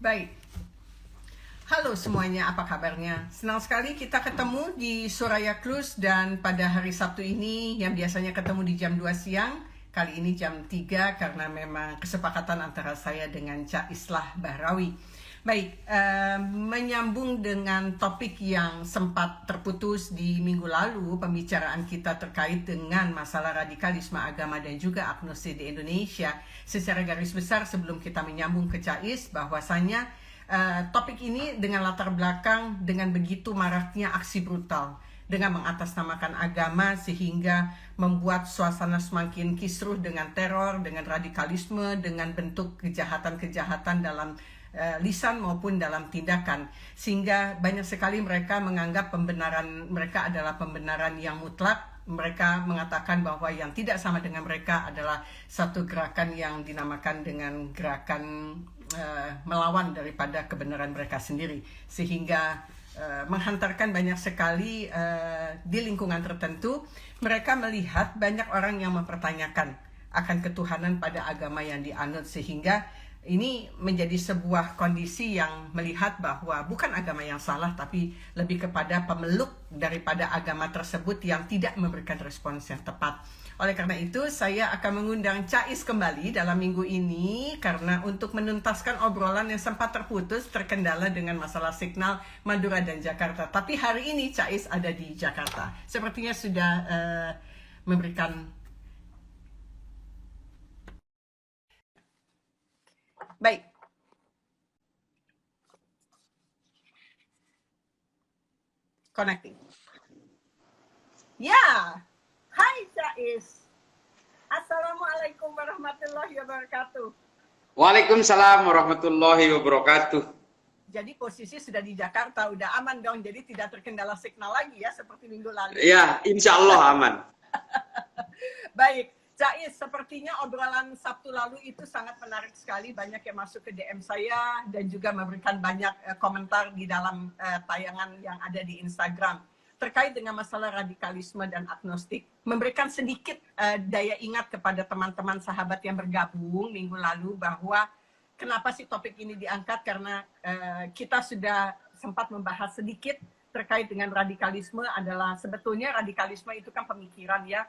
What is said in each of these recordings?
Baik, halo semuanya, apa kabarnya? Senang sekali kita ketemu di Soraya Cruise, dan pada hari Sabtu ini yang biasanya ketemu di jam 2 siang, kali ini jam 3 karena memang kesepakatan antara saya dengan Cak Islah Bahrawi. Baik, menyambung dengan topik yang sempat terputus di minggu lalu, pembicaraan kita terkait dengan masalah radikalisme agama dan juga agnostik di Indonesia. Secara garis besar sebelum kita menyambung ke Cais, bahwasanya topik ini dengan latar belakang dengan begitu maraknya aksi brutal dengan mengatasnamakan agama sehingga membuat suasana semakin kisruh dengan teror, dengan radikalisme, dengan bentuk kejahatan-kejahatan dalam lisan maupun dalam tindakan, sehingga banyak sekali mereka menganggap pembenaran mereka adalah pembenaran yang mutlak. Mereka mengatakan bahwa yang tidak sama dengan mereka adalah satu gerakan yang dinamakan dengan gerakan melawan daripada kebenaran mereka sendiri, sehingga menghantarkan banyak sekali di lingkungan tertentu. Mereka melihat banyak orang yang mempertanyakan akan ketuhanan pada agama yang dianut, sehingga ini menjadi sebuah kondisi yang melihat bahwa bukan agama yang salah, tapi lebih kepada pemeluk daripada agama tersebut yang tidak memberikan respons yang tepat. Oleh karena itu, saya akan mengundang Cais kembali dalam minggu ini karena untuk menuntaskan obrolan yang sempat terputus terkendala dengan masalah signal Madura dan Jakarta. Tapi hari ini Cais ada di Jakarta. Sepertinya sudah memberikan. Baik. Connecting. Ya, hai Cais. Assalamualaikum warahmatullahi wabarakatuh. Waalaikumsalam warahmatullahi wabarakatuh. Jadi posisi sudah di Jakarta, udah aman dong, jadi tidak terkendala signal lagi ya seperti minggu lalu. Ya, insya Allah aman. Baik, Cais, sepertinya obrolan Sabtu lalu itu sangat menarik sekali. Banyak yang masuk ke DM saya dan juga memberikan banyak komentar di dalam tayangan yang ada di Instagram terkait dengan masalah radikalisme dan agnostik. Memberikan sedikit daya ingat kepada teman-teman sahabat yang bergabung minggu lalu bahwa kenapa sih topik ini diangkat, karena kita sudah sempat membahas sedikit terkait dengan radikalisme. Adalah sebetulnya radikalisme itu kan pemikiran ya.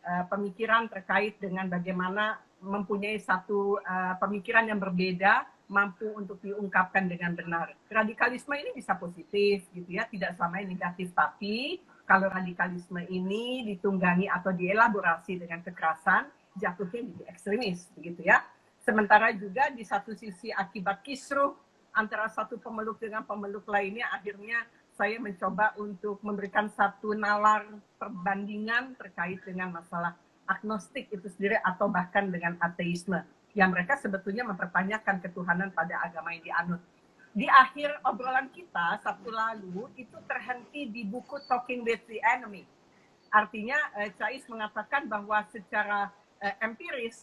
Pemikiran terkait dengan bagaimana mempunyai satu pemikiran yang berbeda mampu untuk diungkapkan dengan benar. Radikalisme ini bisa positif gitu ya, tidak selamanya negatif, tapi kalau radikalisme ini ditunggangi atau dielaborasi dengan kekerasan, jatuhnya jadi ekstremis begitu ya. Sementara juga di satu sisi akibat kisruh antara satu pemeluk dengan pemeluk lainnya, akhirnya saya mencoba untuk memberikan satu nalar perbandingan terkait dengan masalah agnostik itu sendiri atau bahkan dengan ateisme, yang mereka sebetulnya mempertanyakan ketuhanan pada agama yang dianut. Di akhir obrolan kita Sabtu lalu itu terhenti di buku Talking with the Enemy. Artinya Cais mengatakan bahwa secara empiris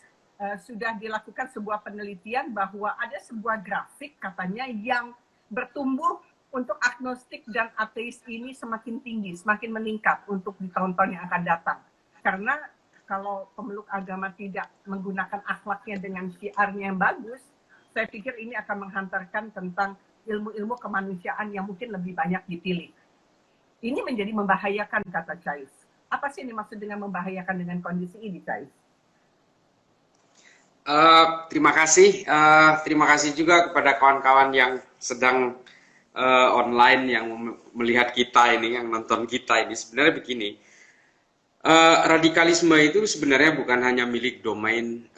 sudah dilakukan sebuah penelitian bahwa ada sebuah grafik katanya yang bertumbuh untuk agnostik dan ateis ini semakin tinggi, semakin meningkat untuk di tahun-tahun yang akan datang. Karena kalau pemeluk agama tidak menggunakan akhlaknya dengan syiarnya yang bagus, saya pikir ini akan menghantarkan tentang ilmu-ilmu kemanusiaan yang mungkin lebih banyak dipilih. Ini menjadi membahayakan, kata Cais. Apa sih yang dimaksud dengan membahayakan dengan kondisi ini, Cais? Terima kasih juga kepada kawan-kawan yang sedang online yang melihat kita ini, yang nonton kita ini. Sebenarnya begini, radikalisme itu sebenarnya bukan hanya milik domain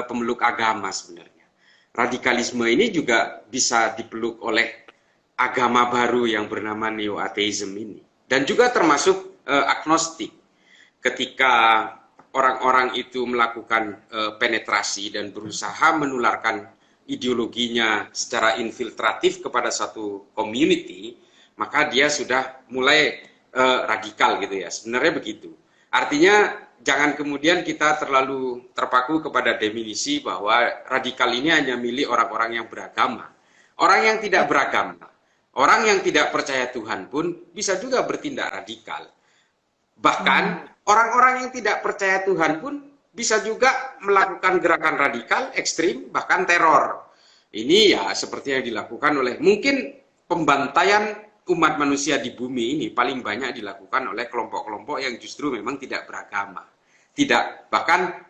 pemeluk agama sebenarnya. Radikalisme ini juga bisa dipeluk oleh agama baru yang bernama neo-atheism ini, dan juga termasuk agnostik. Ketika orang-orang itu melakukan penetrasi dan berusaha menularkan ideologinya secara infiltratif kepada satu community, maka dia sudah mulai radikal gitu ya. Sebenarnya begitu. Artinya jangan kemudian kita terlalu terpaku kepada definisi bahwa radikal ini hanya milik orang-orang yang beragama. Orang yang tidak beragama, orang yang tidak percaya Tuhan pun bisa juga bertindak radikal. Bahkan orang-orang yang tidak percaya Tuhan pun bisa juga melakukan gerakan radikal, ekstrim, bahkan teror. Ini ya seperti yang dilakukan oleh mungkin pembantaian umat manusia di bumi ini paling banyak dilakukan oleh kelompok-kelompok yang justru memang tidak beragama. Tidak, bahkan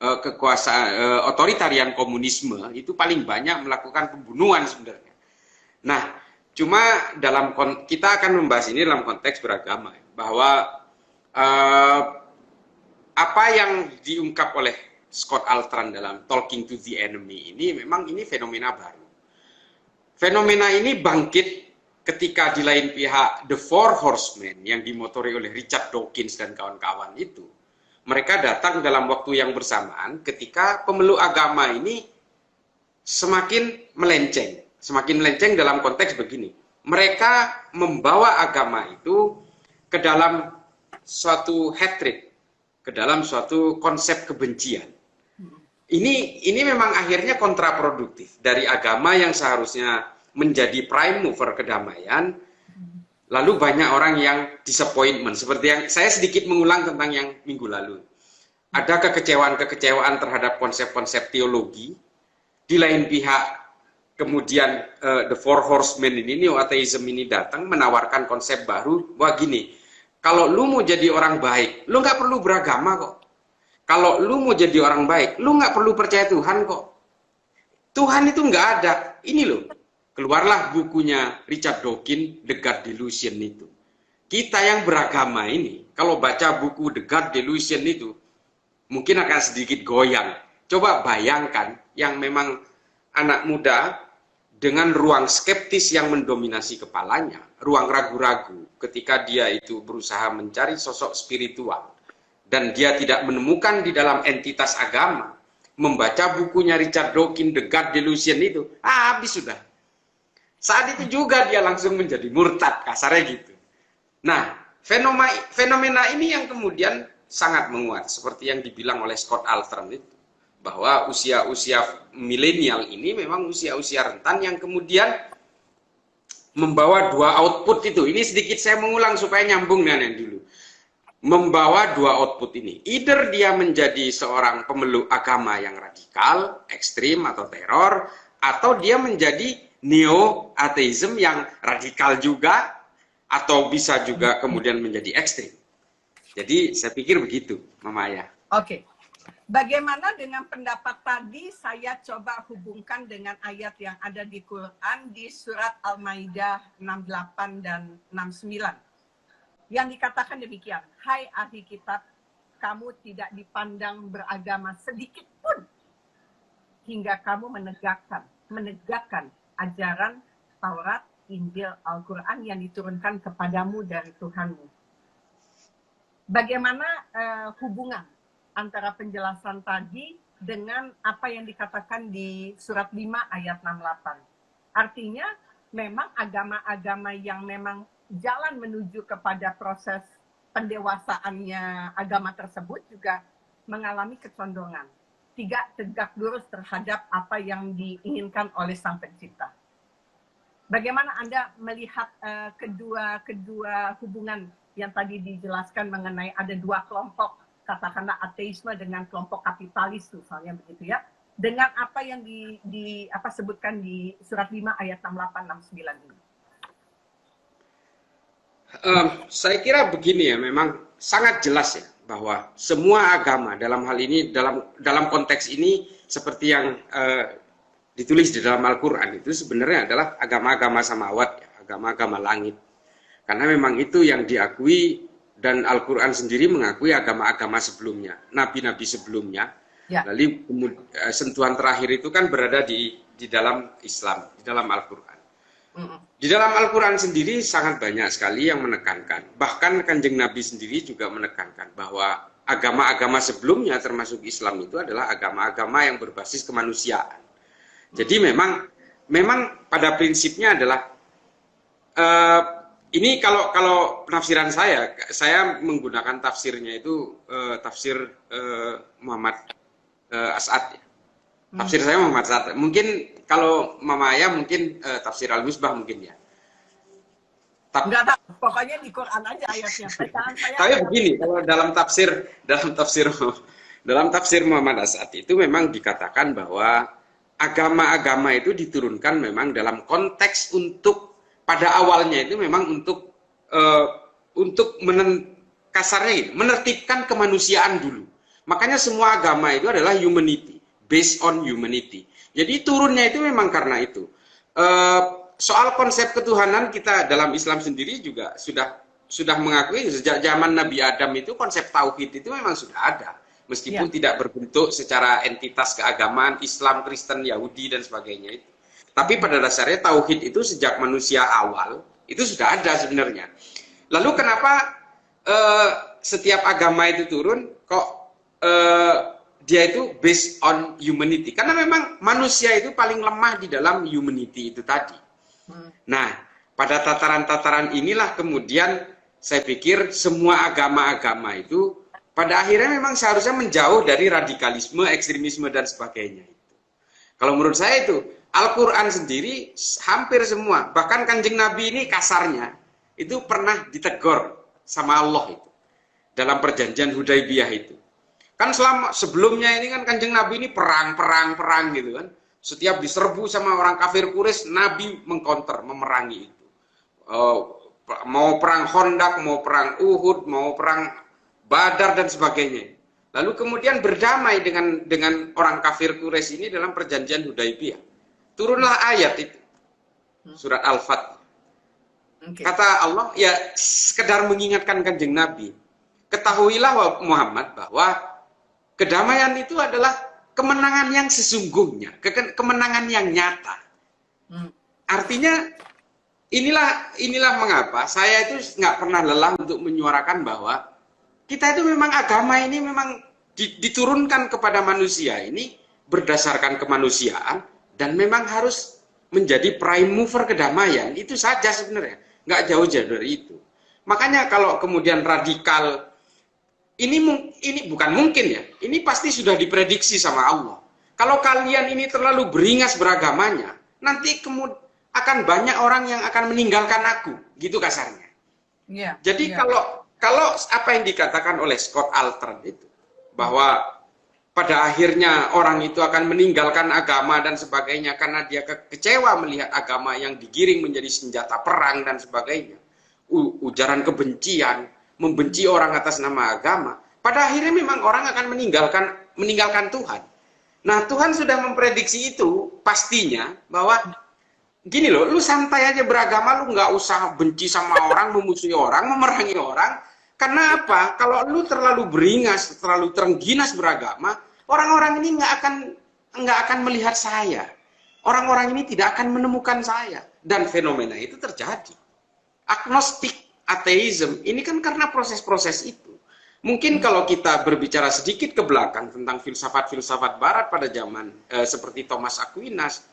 kekuasaan otoritarian komunisme itu paling banyak melakukan pembunuhan sebenarnya. Nah, cuma kita akan membahas ini dalam konteks beragama, bahwa apa yang diungkap oleh Scott Altran dalam Talking to the Enemy ini memang ini fenomena baru. Fenomena ini bangkit ketika di lain pihak The Four Horsemen yang dimotori oleh Richard Dawkins dan kawan-kawan itu, mereka datang dalam waktu yang bersamaan ketika pemeluk agama ini semakin melenceng. Semakin melenceng dalam konteks begini. Mereka membawa agama itu ke dalam suatu hatred, ke dalam suatu konsep kebencian. Ini memang akhirnya kontraproduktif dari agama yang seharusnya menjadi prime mover kedamaian, lalu banyak orang yang disappointment, seperti yang saya sedikit mengulang tentang yang minggu lalu. Ada kekecewaan-kekecewaan terhadap konsep-konsep teologi, di lain pihak kemudian The Four Horsemen ini, neo-atheism ini datang menawarkan konsep baru, wah gini, kalau lu mau jadi orang baik, lu nggak perlu beragama kok. Kalau lu mau jadi orang baik, lu nggak perlu percaya Tuhan kok. Tuhan itu nggak ada. Ini loh, keluarlah bukunya Richard Dawkins, The God Delusion itu. Kita yang beragama ini, kalau baca buku The God Delusion itu, mungkin akan sedikit goyang. Coba bayangkan yang memang anak muda dengan ruang skeptis yang mendominasi kepalanya, ruang ragu-ragu ketika dia itu berusaha mencari sosok spiritual, dan dia tidak menemukan di dalam entitas agama, membaca bukunya Richard Dawkins, The God Delusion itu, habis sudah. Saat itu juga dia langsung menjadi murtad, kasarnya gitu. Nah, fenomena ini yang kemudian sangat menguat, seperti yang dibilang oleh Scott Altran itu, bahwa usia-usia milenial ini memang usia-usia rentan yang kemudian membawa dua output itu. Ini sedikit saya mengulang supaya nyambung dengan yang dulu. Membawa dua output ini. Either dia menjadi seorang pemeluk agama yang radikal, ekstrim atau teror, atau dia menjadi neo-atheism yang radikal juga, atau bisa juga kemudian menjadi ekstrim. Jadi saya pikir begitu, Mama Aya. Oke. Bagaimana dengan pendapat tadi saya coba hubungkan dengan ayat yang ada di Quran di surat Al-Maidah 68 dan 69. Yang dikatakan demikian, hai ahli kitab, kamu tidak dipandang beragama sedikit pun hingga kamu menegakkan ajaran Taurat, Injil, Al-Quran yang diturunkan kepadamu dari Tuhanmu. Bagaimana hubungan antara penjelasan tadi dengan apa yang dikatakan di surat 5 ayat 68? Artinya memang agama-agama yang memang jalan menuju kepada proses pendewasaannya agama tersebut juga mengalami kecondongan. Tidak tegak lurus terhadap apa yang diinginkan oleh Sang Pencipta. Bagaimana Anda melihat kedua hubungan yang tadi dijelaskan mengenai ada dua kelompok, katakanlah ateisme dengan kelompok kapitalis misalnya begitu ya, dengan apa yang sebutkan di surat 5 ayat 68 69 ini? Saya kira begini ya, memang sangat jelas ya bahwa semua agama dalam hal ini, dalam konteks ini seperti yang ditulis di dalam Al-Quran itu sebenarnya adalah agama-agama samawat, ya, agama-agama langit. Karena memang itu yang diakui, dan Al-Quran sendiri mengakui agama-agama sebelumnya, nabi-nabi sebelumnya. Ya. Lalu sentuhan terakhir itu kan berada di dalam Islam, di dalam Al-Quran. Di dalam Al-Quran sendiri sangat banyak sekali yang menekankan, bahkan Kanjeng Nabi sendiri juga menekankan bahwa agama-agama sebelumnya termasuk Islam itu adalah agama-agama yang berbasis kemanusiaan. Jadi memang pada prinsipnya adalah ini kalau penafsiran saya menggunakan tafsirnya itu tafsir Muhammad As'ad. Tafsir saya Muhammad As'ad. Mungkin kalau Mama Ayah mungkin tafsir Al-Misbah mungkin ya. Enggak tahu, pokoknya di Quran aja ayatnya. Tapi begini, kalau dalam tafsir Muhammad As'ad itu memang dikatakan bahwa agama-agama itu diturunkan memang dalam konteks untuk pada awalnya itu memang untuk kasarnya gitu, menertibkan kemanusiaan dulu. Makanya semua agama itu adalah humanity, based on humanity. Jadi turunnya itu memang karena itu. Soal konsep ketuhanan kita dalam Islam sendiri juga sudah mengakui sejak zaman Nabi Adam itu konsep tauhid itu memang sudah ada, meskipun tidak berbentuk secara entitas keagamaan Islam, Kristen, Yahudi dan sebagainya itu. Tapi pada dasarnya tauhid itu sejak manusia awal itu sudah ada sebenarnya. Lalu kenapa setiap agama itu turun kok dia itu based on humanity? Karena memang manusia itu paling lemah di dalam humanity itu tadi. Nah, pada tataran-tataran inilah kemudian saya pikir semua agama-agama itu pada akhirnya memang seharusnya menjauh dari radikalisme, ekstremisme dan sebagainya itu. Kalau menurut saya itu Al-Quran sendiri hampir semua, bahkan Kanjeng Nabi ini kasarnya itu pernah ditegur sama Allah itu dalam perjanjian Hudaibiyah itu. Kan sebelumnya ini kan Kanjeng Nabi ini perang gitu kan. Setiap diserbu sama orang kafir Quraisy, Nabi mengkonter, memerangi itu. Mau perang Khandaq, mau perang Uhud, mau perang Badar dan sebagainya. Lalu kemudian berdamai dengan orang kafir Quraisy ini dalam perjanjian Hudaibiyah. Turunlah ayat itu. Surat Al-Fat. Kata Allah, ya sekedar mengingatkan Kanjeng Nabi. Ketahuilah Muhammad bahwa kedamaian itu adalah kemenangan yang sesungguhnya, kemenangan yang nyata. Artinya inilah mengapa saya itu nggak pernah lelah untuk menyuarakan bahwa kita itu memang agama ini memang diturunkan kepada manusia ini berdasarkan kemanusiaan dan memang harus menjadi prime mover kedamaian. Itu saja sebenarnya, nggak jauh-jauh dari itu. Makanya kalau kemudian radikal ini bukan mungkin ya. Ini pasti sudah diprediksi sama Allah. Kalau kalian ini terlalu beringas beragamanya, nanti kemudian akan banyak orang yang akan meninggalkan aku, gitu kasarnya. Jadi kalau apa yang dikatakan oleh Scott Altran itu, bahwa pada akhirnya orang itu akan meninggalkan agama dan sebagainya karena dia kecewa melihat agama yang digiring menjadi senjata perang dan sebagainya, ujaran kebencian, membenci orang atas nama agama, pada akhirnya memang orang akan meninggalkan Tuhan. Nah, Tuhan sudah memprediksi itu pastinya bahwa gini loh, lu santai aja beragama, lu nggak usah benci sama orang, memusuhi orang, memerangi orang. Karena apa? Kalau lu terlalu beringas, terlalu terengginas beragama, orang-orang ini nggak akan melihat saya. Orang-orang ini tidak akan menemukan saya. Dan fenomena itu terjadi. Agnostik ateisme ini kan karena proses-proses itu. Mungkin kalau kita berbicara sedikit ke belakang tentang filsafat-filsafat barat pada zaman seperti Thomas Aquinas,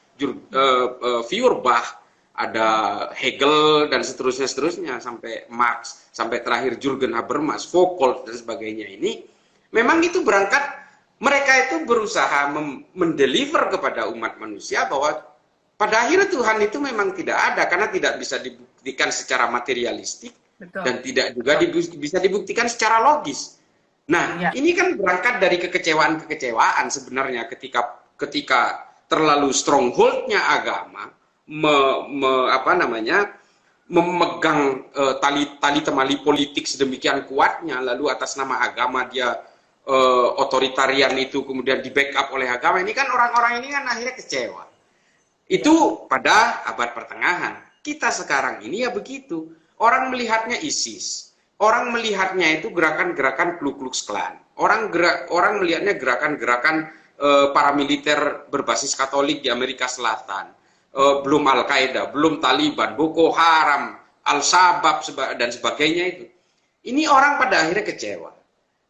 Feuerbach, ada Hegel dan seterusnya sampai Marx, sampai terakhir Jürgen Habermas, Foucault dan sebagainya ini, memang itu mereka itu berusaha mendeliver kepada umat manusia bahwa pada akhirnya Tuhan itu memang tidak ada karena tidak bisa dibuktikan secara materialistik. Betul. Dan tidak juga bisa dibuktikan secara logis. Nah, ini kan berangkat dari kekecewaan sebenarnya ketika terlalu strongholdnya agama memegang tali temali politik sedemikian kuatnya, lalu atas nama agama dia otoritarian itu kemudian di backup oleh agama. Ini kan orang-orang ini kan akhirnya kecewa. Itu pada abad pertengahan. Kita sekarang ini ya begitu. Orang melihatnya ISIS, orang melihatnya itu gerakan-gerakan Ku Klux Klan, orang melihatnya gerakan-gerakan paramiliter berbasis Katolik di Amerika Selatan, belum Al-Qaeda, belum Taliban, Boko Haram, Al-Shabaab dan sebagainya itu. Ini orang pada akhirnya kecewa.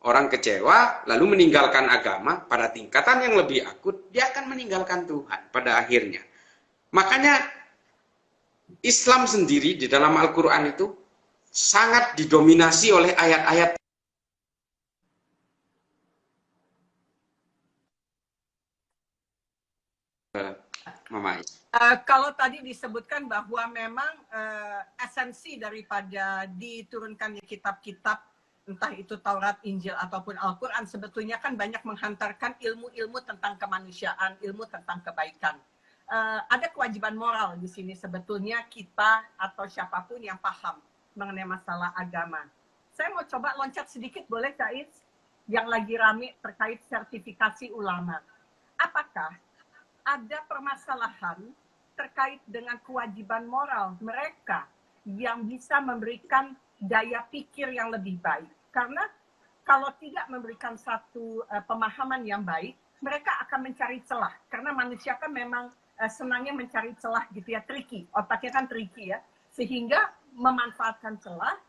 Orang kecewa, lalu meninggalkan agama, pada tingkatan yang lebih akut, dia akan meninggalkan Tuhan pada akhirnya. Makanya Islam sendiri di dalam Al-Quran itu sangat didominasi oleh ayat-ayat Mama. Kalau tadi disebutkan bahwa memang esensi daripada diturunkannya kitab-kitab, entah itu Taurat, Injil, ataupun Al-Quran, sebetulnya kan banyak menghantarkan ilmu-ilmu tentang kemanusiaan, ilmu tentang kebaikan. Ada kewajiban moral di sini sebetulnya kita atau siapapun yang paham mengenai masalah agama. Saya mau coba loncat sedikit, boleh Kak Is? Yang lagi rame terkait sertifikasi ulama. Apakah ada permasalahan terkait dengan kewajiban moral mereka yang bisa memberikan daya pikir yang lebih baik? Karena kalau tidak memberikan satu pemahaman yang baik, mereka akan mencari celah. Karena manusia kan memang senangnya mencari celah gitu ya, tricky. Otaknya kan tricky ya. Sehingga memanfaatkan celah,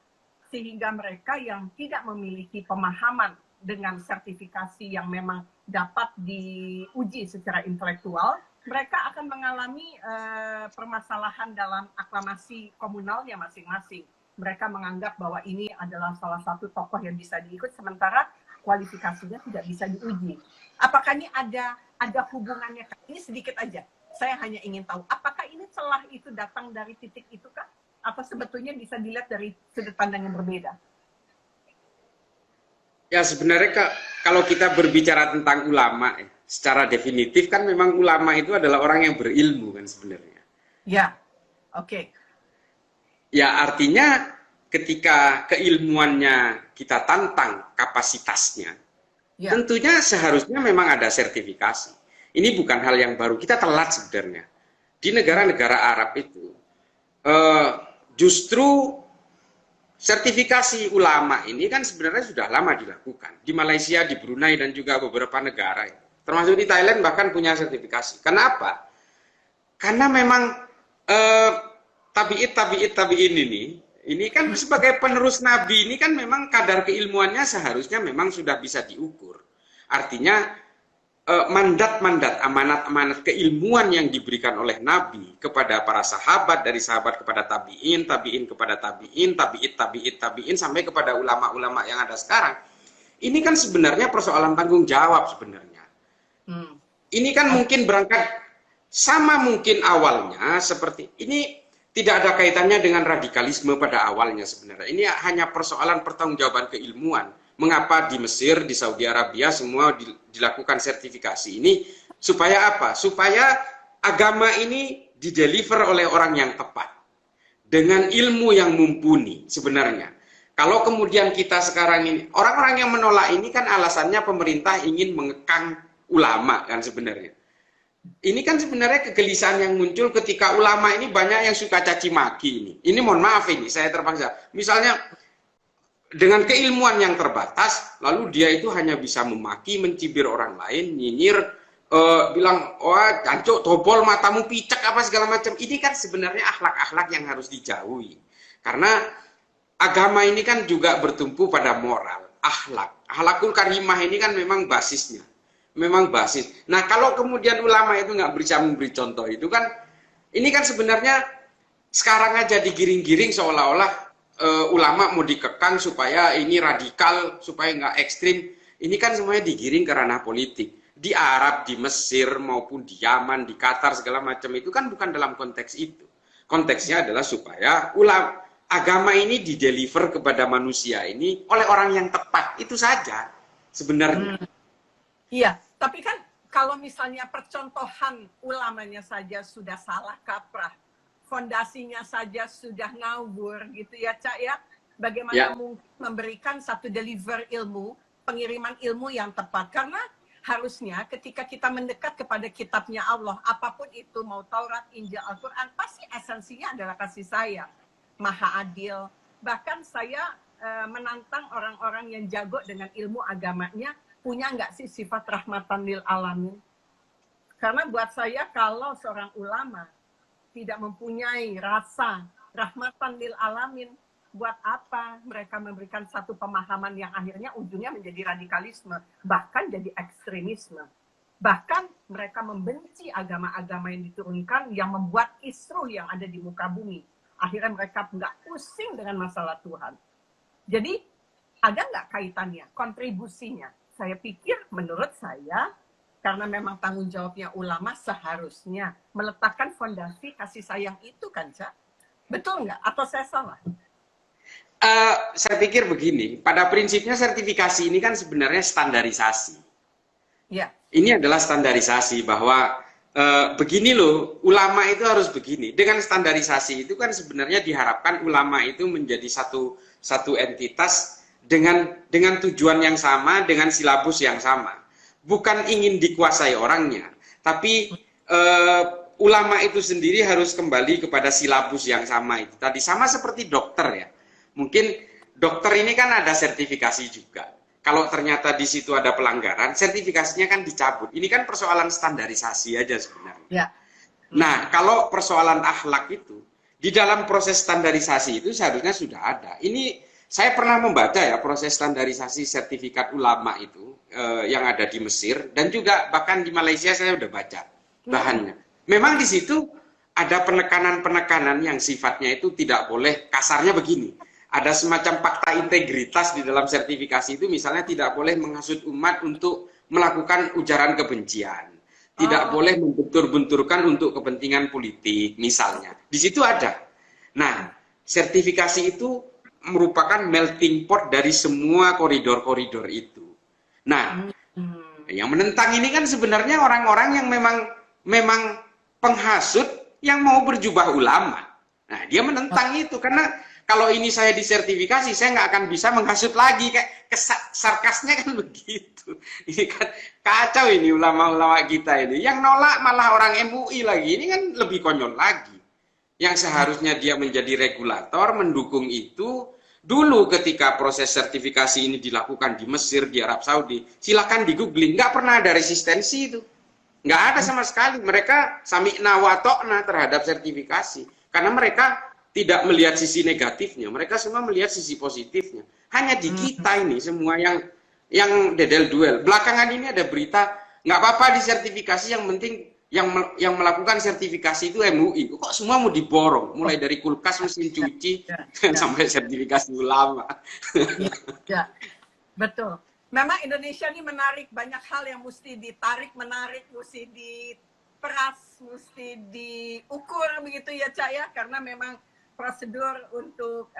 sehingga mereka yang tidak memiliki pemahaman dengan sertifikasi yang memang dapat diuji secara intelektual, mereka akan mengalami permasalahan dalam aklamasi komunalnya masing-masing. Mereka menganggap bahwa ini adalah salah satu tokoh yang bisa diikut, sementara kualifikasinya tidak bisa diuji. Apakah ini ada hubungannya? Ini sedikit aja. Saya hanya ingin tahu, apakah ini celah itu datang dari titik itu kah? Atau sebetulnya bisa dilihat dari sudut pandang yang berbeda? Ya sebenarnya kalau kita berbicara tentang ulama, secara definitif kan memang ulama itu adalah orang yang berilmu kan sebenarnya. Ya, oke. Ya artinya ketika keilmuannya kita tantang kapasitasnya, Ya. tentunya seharusnya memang ada sertifikasi. Ini bukan hal yang baru, kita telat sebenarnya. Di negara-negara Arab itu, justru sertifikasi ulama ini kan sebenarnya sudah lama dilakukan. Di Malaysia, di Brunei, dan juga beberapa negara. Termasuk di Thailand bahkan punya sertifikasi. Kenapa? Karena memang tabi'in ini kan sebagai penerus Nabi, ini kan memang kadar keilmuannya seharusnya memang sudah bisa diukur. Artinya mandat-mandat, amanat-amanat keilmuan yang diberikan oleh Nabi kepada para sahabat, dari sahabat kepada tabi'in, tabi'in kepada tabi'in, tabi'in sampai kepada ulama-ulama yang ada sekarang. Ini kan sebenarnya persoalan tanggung jawab sebenarnya. Ini kan mungkin berangkat sama mungkin awalnya seperti ini, tidak ada kaitannya dengan radikalisme pada awalnya sebenarnya. Ini hanya persoalan pertanggungjawaban keilmuan. Mengapa di Mesir, di Saudi Arabia semua dilakukan sertifikasi ini, supaya apa? Supaya agama ini dideliver oleh orang yang tepat dengan ilmu yang mumpuni sebenarnya. Kalau kemudian kita sekarang ini, orang-orang yang menolak ini kan alasannya pemerintah ingin mengekang ulama kan sebenarnya. Ini kan sebenarnya kegelisahan yang muncul ketika ulama ini banyak yang suka caci maki ini. Ini mohon maaf ini, saya terpaksa. Misalnya dengan keilmuan yang terbatas, lalu dia itu hanya bisa memaki, mencibir orang lain, nyinyir, bilang, wah, jancuk, topol, matamu picek, apa segala macam. Ini kan sebenarnya akhlak-akhlak yang harus dijauhi. Karena agama ini kan juga bertumpu pada moral, akhlak. Akhlakul karimah ini kan memang basisnya. Memang basis. Nah, kalau kemudian ulama itu nggak bisa memberi contoh itu kan, ini kan sebenarnya sekarang aja digiring-giring seolah-olah ulama mau dikekang supaya ini radikal, supaya nggak ekstrim. Ini kan semuanya digiring ke ranah politik. Di Arab, di Mesir, maupun di Yaman, di Qatar, segala macam itu kan bukan dalam konteks itu. Konteksnya adalah supaya agama ini dideliver kepada manusia ini oleh orang yang tepat. Itu saja sebenarnya. Iya, tapi kan kalau misalnya percontohan ulamanya saja sudah salah kaprah, fondasinya saja sudah ngawur gitu ya Cak ya, bagaimana mungkin memberikan satu deliver ilmu, pengiriman ilmu yang tepat? Karena harusnya ketika kita mendekat kepada kitabnya Allah, apapun itu, mau Taurat, Injil, Al-Quran, pasti esensinya adalah kasih sayang, maha adil. Bahkan saya menantang orang-orang yang jago dengan ilmu agamanya, punya nggak sih sifat rahmatan lil alamin? Karena buat saya kalau seorang ulama tidak mempunyai rasa rahmatan lil alamin, buat apa mereka memberikan satu pemahaman yang akhirnya ujungnya menjadi radikalisme, bahkan jadi ekstremisme. Bahkan mereka membenci agama-agama yang diturunkan yang membuat kisruh yang ada di muka bumi. Akhirnya mereka nggak pusing dengan masalah Tuhan. Jadi ada nggak kaitannya, kontribusinya? Saya pikir menurut saya, karena memang tanggung jawabnya ulama seharusnya meletakkan fondasi kasih sayang itu kan, Cak? Betul nggak? Atau saya salah? Saya pikir begini, pada prinsipnya sertifikasi ini kan sebenarnya standarisasi. Ya. Ini adalah standarisasi bahwa begini loh, ulama itu harus begini. Dengan standarisasi itu kan sebenarnya diharapkan ulama itu menjadi satu entitas dengan tujuan yang sama, dengan silabus yang sama. Bukan ingin dikuasai orangnya, tapi ulama itu sendiri harus kembali kepada silabus yang sama itu. Tadi sama seperti dokter ya. Mungkin dokter ini kan ada sertifikasi juga. Kalau ternyata di situ ada pelanggaran, sertifikasinya kan dicabut. Ini kan persoalan standarisasi aja sebenarnya. Ya. Nah, kalau persoalan akhlak itu, di dalam proses standarisasi itu seharusnya sudah ada. Ini saya pernah membaca ya proses standarisasi sertifikat ulama itu yang ada di Mesir, dan juga bahkan di Malaysia saya sudah baca bahannya. Memang di situ ada penekanan-penekanan yang sifatnya itu tidak boleh, kasarnya begini. Ada semacam fakta integritas di dalam sertifikasi itu, misalnya tidak boleh menghasut umat untuk melakukan ujaran kebencian. Tidak boleh membentur-benturkan untuk kepentingan politik, misalnya. Di situ ada. Nah, sertifikasi itu merupakan melting pot dari semua koridor-koridor itu. Nah, yang menentang ini kan sebenarnya orang-orang yang memang penghasut yang mau berjubah ulama. Nah, dia menentang itu karena kalau ini saya disertifikasi, saya nggak akan bisa menghasut lagi. Kayak sarkasnya kan begitu. Ini kan kacau ini ulama-ulama kita ini. Yang nolak malah orang MUI lagi. Ini kan lebih konyol lagi. Yang seharusnya dia menjadi regulator, mendukung itu. Dulu ketika proses sertifikasi ini dilakukan di Mesir, di Arab Saudi, silakan di googling. Nggak pernah ada resistensi itu. Nggak ada sama sekali. Mereka sami'na wa ta'na terhadap sertifikasi. Karena mereka tidak melihat sisi negatifnya, mereka semua melihat sisi positifnya. Hanya di kita ini semua yang dedel duel. Belakangan ini ada berita nggak apa-apa disertifikasi, yang penting yang melakukan sertifikasi itu MUI. Kok semua mau diborong, mulai dari kulkas, mesin cuci, sampai sertifikasi ulama. Ya, betul. Memang Indonesia ini menarik, banyak hal yang mesti ditarik, menarik, mesti diperas, mesti diukur begitu ya, Cak ya, karena memang prosedur untuk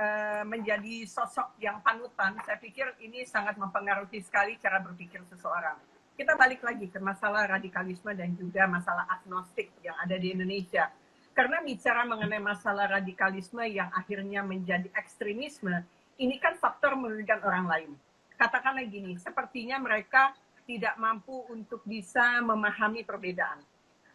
menjadi sosok yang panutan, saya pikir ini sangat mempengaruhi sekali cara berpikir seseorang. Kita balik lagi ke masalah radikalisme dan juga masalah agnostik yang ada di Indonesia. Karena bicara mengenai masalah radikalisme yang akhirnya menjadi ekstremisme, ini kan faktor merugikan orang lain. Katakanlah gini, sepertinya mereka tidak mampu untuk bisa memahami perbedaan.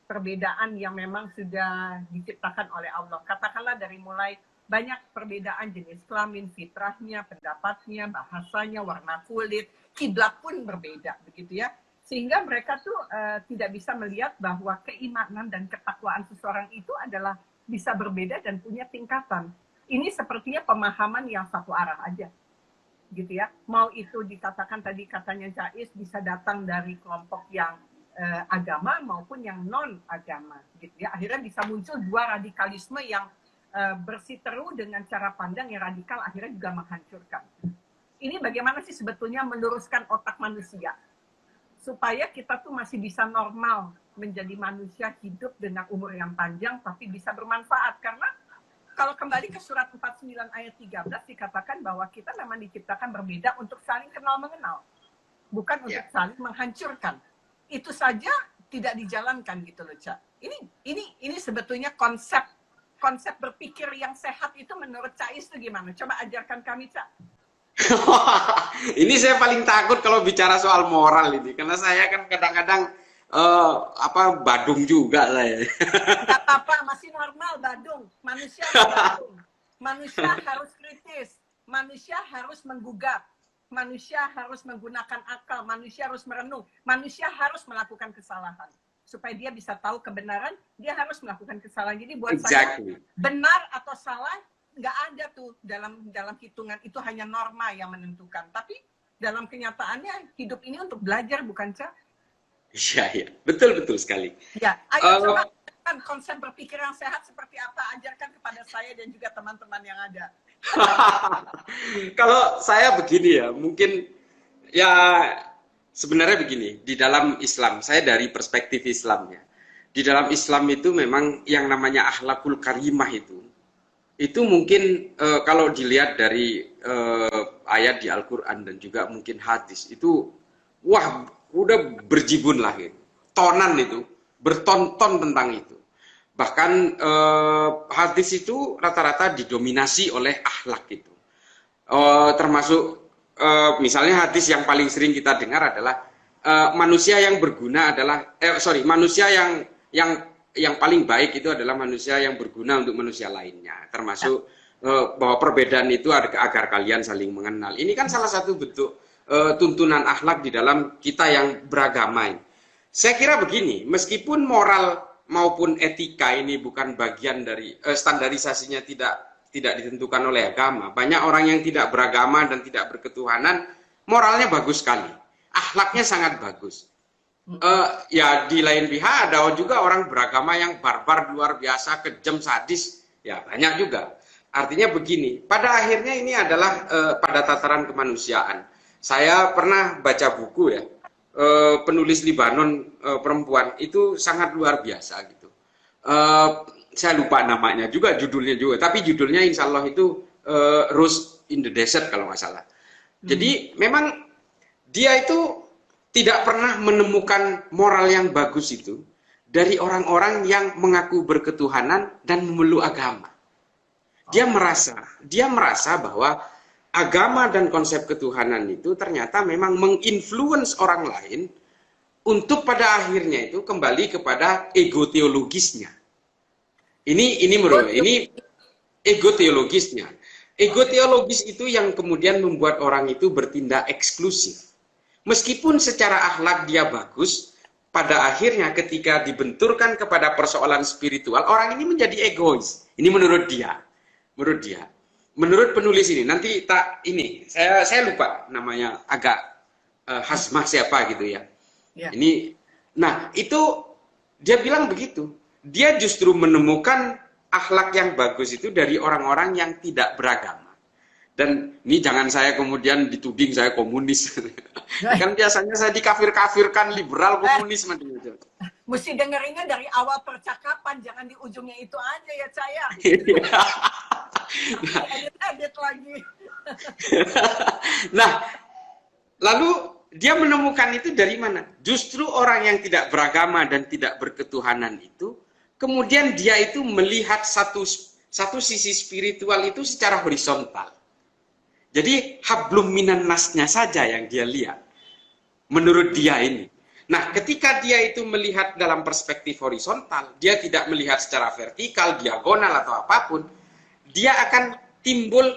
Perbedaan yang memang sudah diciptakan oleh Allah. Katakanlah dari mulai banyak perbedaan jenis kelamin, fitrahnya, pendapatnya, bahasanya, warna kulit, kiblat pun berbeda, begitu ya. Sehingga mereka tuh tidak bisa melihat bahwa keimanan dan ketakwaan seseorang itu adalah bisa berbeda dan punya tingkatan. Ini sepertinya pemahaman yang satu arah aja, gitu ya. Mau itu dikatakan tadi katanya Cais bisa datang dari kelompok yang agama maupun yang non agama, gitu ya. Akhirnya bisa muncul dua radikalisme yang bersiteru dengan cara pandang yang radikal, akhirnya juga menghancurkan. Ini bagaimana sih sebetulnya meluruskan otak manusia supaya kita tuh masih bisa normal menjadi manusia, hidup dengan umur yang panjang tapi bisa bermanfaat. Karena kalau kembali ke surat 49 ayat 13 dikatakan bahwa kita memang diciptakan berbeda untuk saling kenal mengenal, bukan untuk saling menghancurkan. Itu saja tidak dijalankan gitu loh, Cak. Ini sebetulnya konsep berpikir yang sehat itu menurut Cais itu gimana? Coba ajarkan kami, Cak. Ini saya paling takut kalau bicara soal moral ini, karena saya kan kadang-kadang badung juga saya. Tidak apa-apa, masih normal badung. Manusia badung. Manusia harus kritis. Manusia harus menggugat. Manusia harus menggunakan akal. Manusia harus merenung. Manusia harus melakukan kesalahan. Supaya dia bisa tahu kebenaran, dia harus melakukan kesalahan. Jadi buat saya, benar atau salah, nggak ada tuh dalam hitungan, itu hanya norma yang menentukan. Tapi dalam kenyataannya hidup ini untuk belajar, bukan, Ca? Iya, iya. Betul sekali. Ya, ayo coba konsep berpikir yang sehat seperti apa, ajarkan kepada saya dan juga teman-teman yang ada. Kalau saya begini ya, mungkin ya sebenarnya begini, di dalam Islam, saya dari perspektif Islam ya. Di dalam Islam itu memang yang namanya akhlakul karimah itu mungkin kalau dilihat dari ayat di Al-Quran dan juga mungkin hadis itu, wah udah berjibun lah gitu. Tonan itu, bertonton tentang itu. Bahkan hadis itu rata-rata didominasi oleh akhlak itu. Termasuk misalnya hadis yang paling sering kita dengar adalah manusia yang berguna adalah manusia yang paling baik itu adalah manusia yang berguna untuk manusia lainnya. Termasuk bahwa perbedaan itu agar kalian saling mengenal. Ini kan salah satu bentuk tuntunan akhlak di dalam kita yang beragama ini. Saya kira begini, meskipun moral maupun etika ini bukan bagian dari standarisasinya tidak ditentukan oleh agama. Banyak orang yang tidak beragama dan tidak berketuhanan, moralnya bagus sekali, akhlaknya sangat bagus. Ya di lain pihak ada juga orang beragama yang barbar luar biasa, kejam, sadis, ya banyak juga. Artinya begini, pada akhirnya ini adalah pada tataran kemanusiaan. Saya pernah baca buku ya, penulis Libanon perempuan itu sangat luar biasa gitu. Saya lupa namanya juga, judulnya juga, tapi judulnya insya Allah itu Rose in the Desert kalau nggak salah. Jadi memang dia itu tidak pernah menemukan moral yang bagus itu dari orang-orang yang mengaku berketuhanan dan memeluk agama. Dia merasa bahwa agama dan konsep ketuhanan itu ternyata memang menginfluence orang lain untuk pada akhirnya itu kembali kepada ego teologisnya. Ini menurut ini ego teologisnya. Ego teologis itu yang kemudian membuat orang itu bertindak eksklusif. Meskipun secara akhlak dia bagus, pada akhirnya ketika dibenturkan kepada persoalan spiritual, orang ini menjadi egois. Ini menurut dia. Menurut penulis ini, nanti saya lupa namanya, agak Hasmah siapa gitu ya. Ini, nah itu dia bilang begitu. Dia justru menemukan akhlak yang bagus itu dari orang-orang yang tidak beragama. Dan ini jangan saya kemudian dituding saya komunis. Kan biasanya saya dikafir-kafirkan liberal komunis macam-macam. Mesti dengerinnya dari awal percakapan, jangan di ujungnya itu aja ya, Caya. Edit lagi. Nah, lalu dia menemukan itu dari mana? Justru orang yang tidak beragama dan tidak berketuhanan itu, kemudian dia itu melihat satu sisi spiritual itu secara horizontal. Jadi hablum minan nasnya saja yang dia lihat. Menurut dia ini. Nah, ketika dia itu melihat dalam perspektif horizontal, dia tidak melihat secara vertikal, diagonal atau apapun, dia akan timbul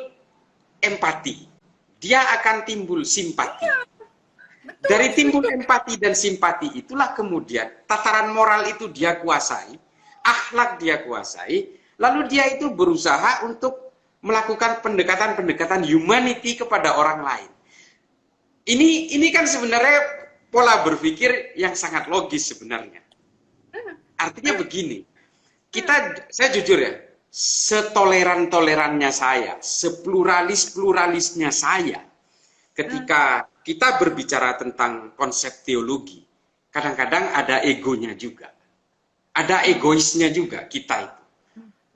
empati. Dia akan timbul simpati. Dari timbul empati dan simpati itulah kemudian tataran moral itu dia kuasai, akhlak dia kuasai, lalu dia itu berusaha untuk melakukan pendekatan-pendekatan humanity kepada orang lain. Ini kan sebenarnya pola berpikir yang sangat logis sebenarnya. Artinya begini, saya jujur ya, setoleran-tolerannya saya, sepluralis-pluralisnya saya, ketika kita berbicara tentang konsep teologi, kadang-kadang ada egonya juga. Ada egoisnya juga kita itu.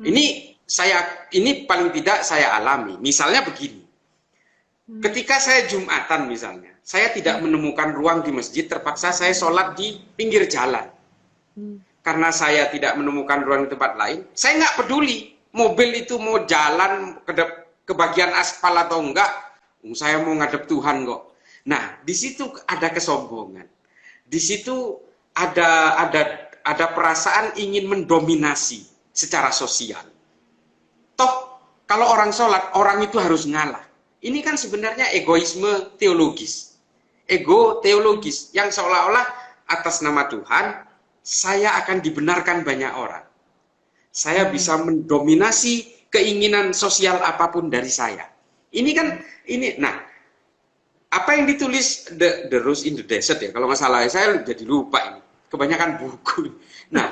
Ini paling tidak saya alami. Misalnya begini. Ketika saya Jumatan misalnya, saya tidak menemukan ruang di masjid, terpaksa saya sholat di pinggir jalan. Karena saya tidak menemukan ruang di tempat lain, saya nggak peduli mobil itu mau jalan ke bagian aspal atau enggak, saya mau ngadep Tuhan kok. Nah, di situ ada kesombongan. Di situ ada perasaan ingin mendominasi secara sosial. Toh, kalau orang sholat, orang itu harus ngalah. Ini kan sebenarnya egoisme teologis. Ego teologis yang seolah-olah atas nama Tuhan, saya akan dibenarkan banyak orang. Saya bisa mendominasi keinginan sosial apapun dari saya. Ini kan, nah, apa yang ditulis The Rose in the Desert ya, kalau nggak salah, saya jadi lupa ini, kebanyakan buku. Nah,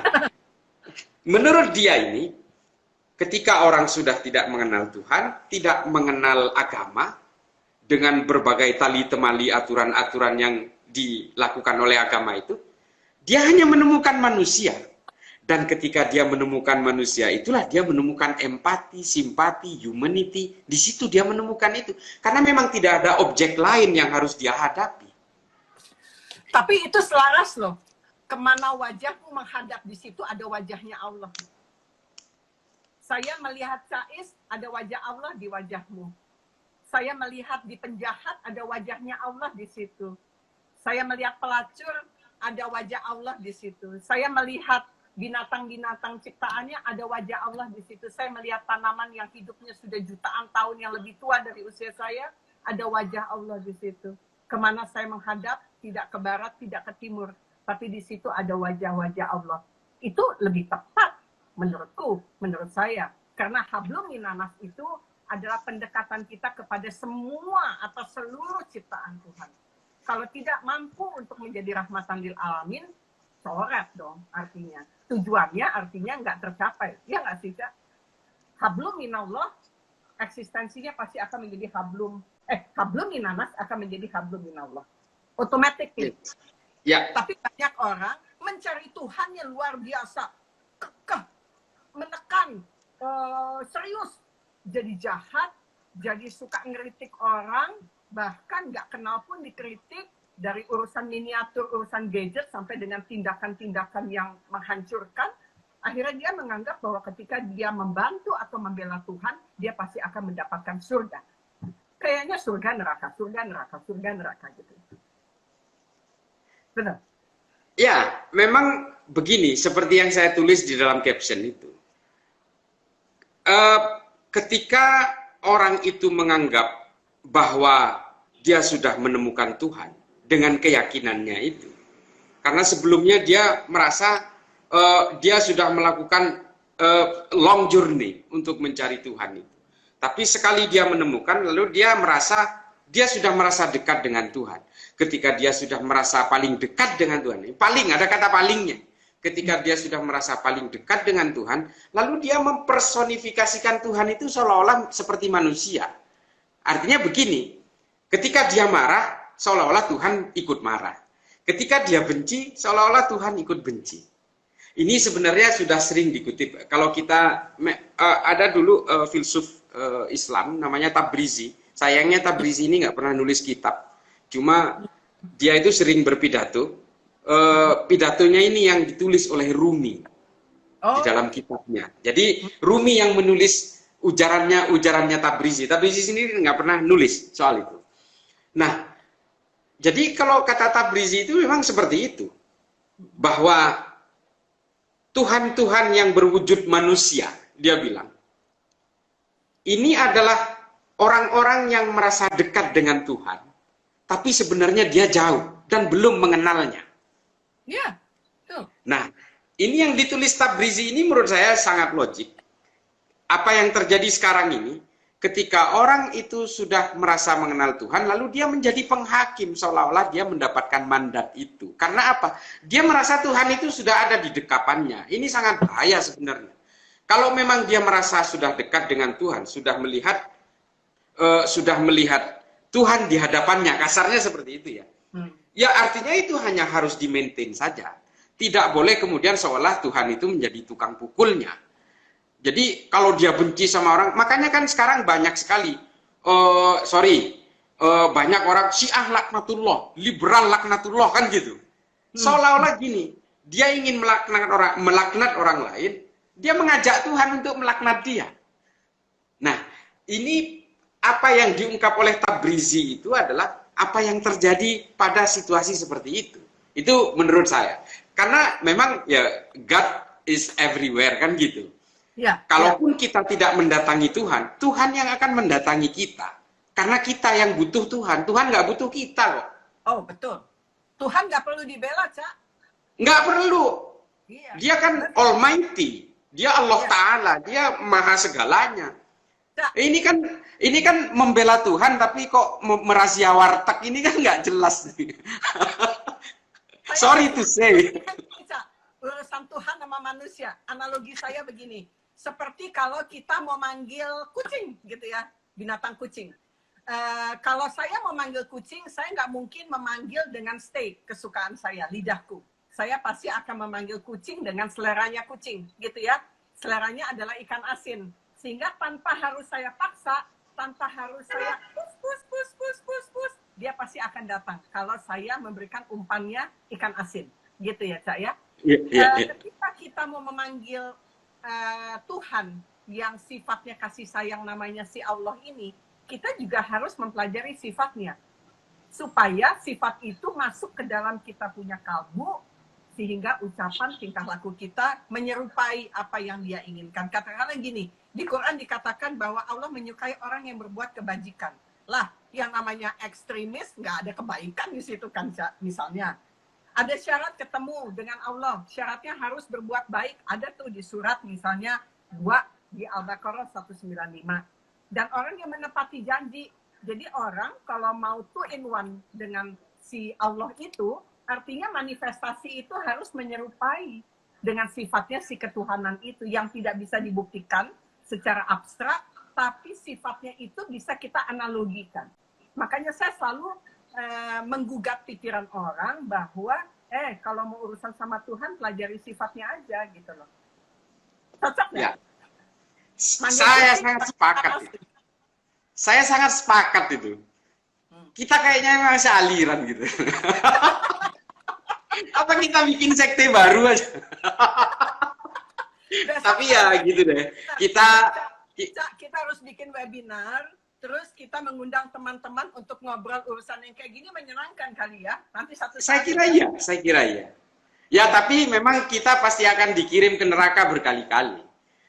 menurut dia ini, ketika orang sudah tidak mengenal Tuhan, tidak mengenal agama, dengan berbagai tali temali aturan-aturan yang dilakukan oleh agama itu, dia hanya menemukan manusia. Dan ketika dia menemukan manusia, itulah dia menemukan empati, simpati, humanity. Di situ dia menemukan itu. Karena memang tidak ada objek lain yang harus dia hadapi. Tapi itu selaras loh. Kemana wajahmu menghadap, di situ ada wajahnya Allah. Saya melihat Sais, ada wajah Allah di wajahmu. Saya melihat di penjahat, ada wajahnya Allah di situ. Saya melihat pelacur, ada wajah Allah di situ. Saya melihat binatang-binatang ciptaannya, ada wajah Allah di situ. Saya melihat tanaman yang hidupnya sudah jutaan tahun yang lebih tua dari usia saya, ada wajah Allah di situ. Kemana saya menghadap, tidak ke barat, tidak ke timur, tapi di situ ada wajah-wajah Allah. Itu lebih tepat menurutku, menurut saya. Karena hablum minanas itu adalah pendekatan kita kepada semua atau seluruh ciptaan Tuhan. Kalau tidak mampu untuk menjadi rahmatan lil alamin, coret dong artinya. Tujuannya artinya nggak tercapai. Ya nggak sih, Kak? Hablum minallah, eksistensinya pasti akan menjadi hablum minanas akan menjadi hablum minallah. Automatically. Ya. Tapi banyak orang mencari Tuhan yang luar biasa. Kekeh, menekan, serius. Jadi jahat, jadi suka ngeritik orang, bahkan nggak kenal pun dikritik, dari urusan miniatur, urusan gadget, sampai dengan tindakan-tindakan yang menghancurkan. Akhirnya dia menganggap bahwa ketika dia membantu atau membela Tuhan, dia pasti akan mendapatkan surga. Kayaknya surga neraka, surga neraka, surga neraka gitu. Benar? Ya, memang begini, seperti yang saya tulis di dalam caption itu. Ketika orang itu menganggap bahwa dia sudah menemukan Tuhan dengan keyakinannya itu, karena sebelumnya dia merasa dia sudah melakukan long journey untuk mencari Tuhan itu. Tapi sekali dia menemukan, lalu dia sudah merasa dekat dengan Tuhan. Ketika dia sudah merasa paling dekat dengan Tuhan, paling ada kata palingnya. Ketika dia sudah merasa paling dekat dengan Tuhan, lalu dia mempersonifikasikan Tuhan itu seolah-olah seperti manusia. Artinya begini, ketika dia marah, seolah-olah Tuhan ikut marah. Ketika dia benci, seolah-olah Tuhan ikut benci. Ini sebenarnya sudah sering dikutip. Kalau kita, ada dulu filsuf Islam, namanya Tabrizi. Sayangnya Tabrizi ini nggak pernah nulis kitab. Cuma dia itu sering berpidato. Pidatonya ini yang ditulis oleh Rumi di dalam kitabnya. Jadi Rumi yang menulis ujarannya Tabrizi. Tabrizi sendiri nggak pernah nulis soal itu. Nah, jadi kalau kata Tabrizi itu memang seperti itu, bahwa Tuhan-Tuhan yang berwujud manusia, dia bilang, ini adalah orang-orang yang merasa dekat dengan Tuhan, tapi sebenarnya dia jauh dan belum mengenalnya. Ya, tuh. Nah, ini yang ditulis Tabrizi ini menurut saya sangat logik. Apa yang terjadi sekarang ini, ketika orang itu sudah merasa mengenal Tuhan, lalu dia menjadi penghakim, seolah-olah dia mendapatkan mandat itu. Karena apa? Dia merasa Tuhan itu sudah ada di dekapannya. Ini sangat bahaya sebenarnya. Kalau memang dia merasa sudah dekat dengan Tuhan, sudah melihat Tuhan di hadapannya, kasarnya seperti itu ya. Ya artinya itu hanya harus di-maintain saja. Tidak boleh kemudian seolah Tuhan itu menjadi tukang pukulnya. Jadi kalau dia benci sama orang, makanya kan sekarang banyak sekali, banyak orang Syiah laknatullah, liberal laknatullah kan gitu. Seolah-olah gini, dia ingin melaknat orang lain, dia mengajak Tuhan untuk melaknat dia. Nah, ini apa yang diungkap oleh Tabrizi itu adalah apa yang terjadi pada situasi seperti itu. Itu menurut saya. Karena memang ya God is everywhere kan gitu. Ya, Kalaupun kita tidak mendatangi Tuhan, Tuhan yang akan mendatangi kita. Karena kita yang butuh Tuhan. Tuhan nggak butuh kita kok. Oh, betul. Tuhan nggak perlu dibela, Cak. Nggak perlu. Iya. Dia kan almighty. Dia Allah Ya, Ta'ala, dia maha segalanya. Cak, Ini kan membela Tuhan, tapi kok merahasia warteg ini kan nggak jelas. saya Sorry kasih to say. analoginya gini, Cak. Urusan Tuhan sama manusia. Analogi saya begini. Seperti kalau kita mau manggil kucing, gitu ya. Binatang kucing. Kalau saya mau manggil kucing, saya nggak mungkin memanggil dengan steak kesukaan saya, lidahku. Saya pasti akan memanggil kucing dengan seleranya kucing, gitu ya. Seleranya adalah ikan asin. Sehingga tanpa harus saya paksa, tanpa harus saya pus, dia pasti akan datang kalau saya memberikan umpannya ikan asin, gitu ya, Cak ya. Ketika kita mau memanggil Tuhan yang sifatnya kasih sayang namanya si Allah ini, kita juga harus mempelajari sifatnya supaya sifat itu masuk ke dalam kita punya kalbu, sehingga ucapan tingkah laku kita menyerupai apa yang dia inginkan. Katakanlah gini, di Quran dikatakan bahwa Allah menyukai orang yang berbuat kebajikan. Lah, yang namanya ekstremis nggak ada kebaikan di situ kan, misalnya. Ada syarat ketemu dengan Allah, syaratnya harus berbuat baik. Ada tuh di surat misalnya 2 di Al-Baqarah 195. Dan orang yang menepati janji. Jadi orang kalau mau 2-in-1 dengan si Allah itu, artinya manifestasi itu harus menyerupai dengan sifatnya si ketuhanan itu yang tidak bisa dibuktikan secara abstrak, tapi sifatnya itu bisa kita analogikan. Makanya saya selalu menggugat pikiran orang bahwa kalau mau urusan sama Tuhan pelajari sifatnya aja gitu loh. Cocok nggak? Ya. Saya sangat sepakat. Saya sangat sepakat itu. Kita kayaknya masih aliran gitu. Apa kita bikin sekte baru aja? Tapi ya gitu deh. Kita harus bikin webinar, terus kita mengundang teman-teman untuk ngobrol urusan yang kayak gini, menyenangkan kali ya. Nanti saya kira iya. Ya, tapi memang kita pasti akan dikirim ke neraka berkali-kali.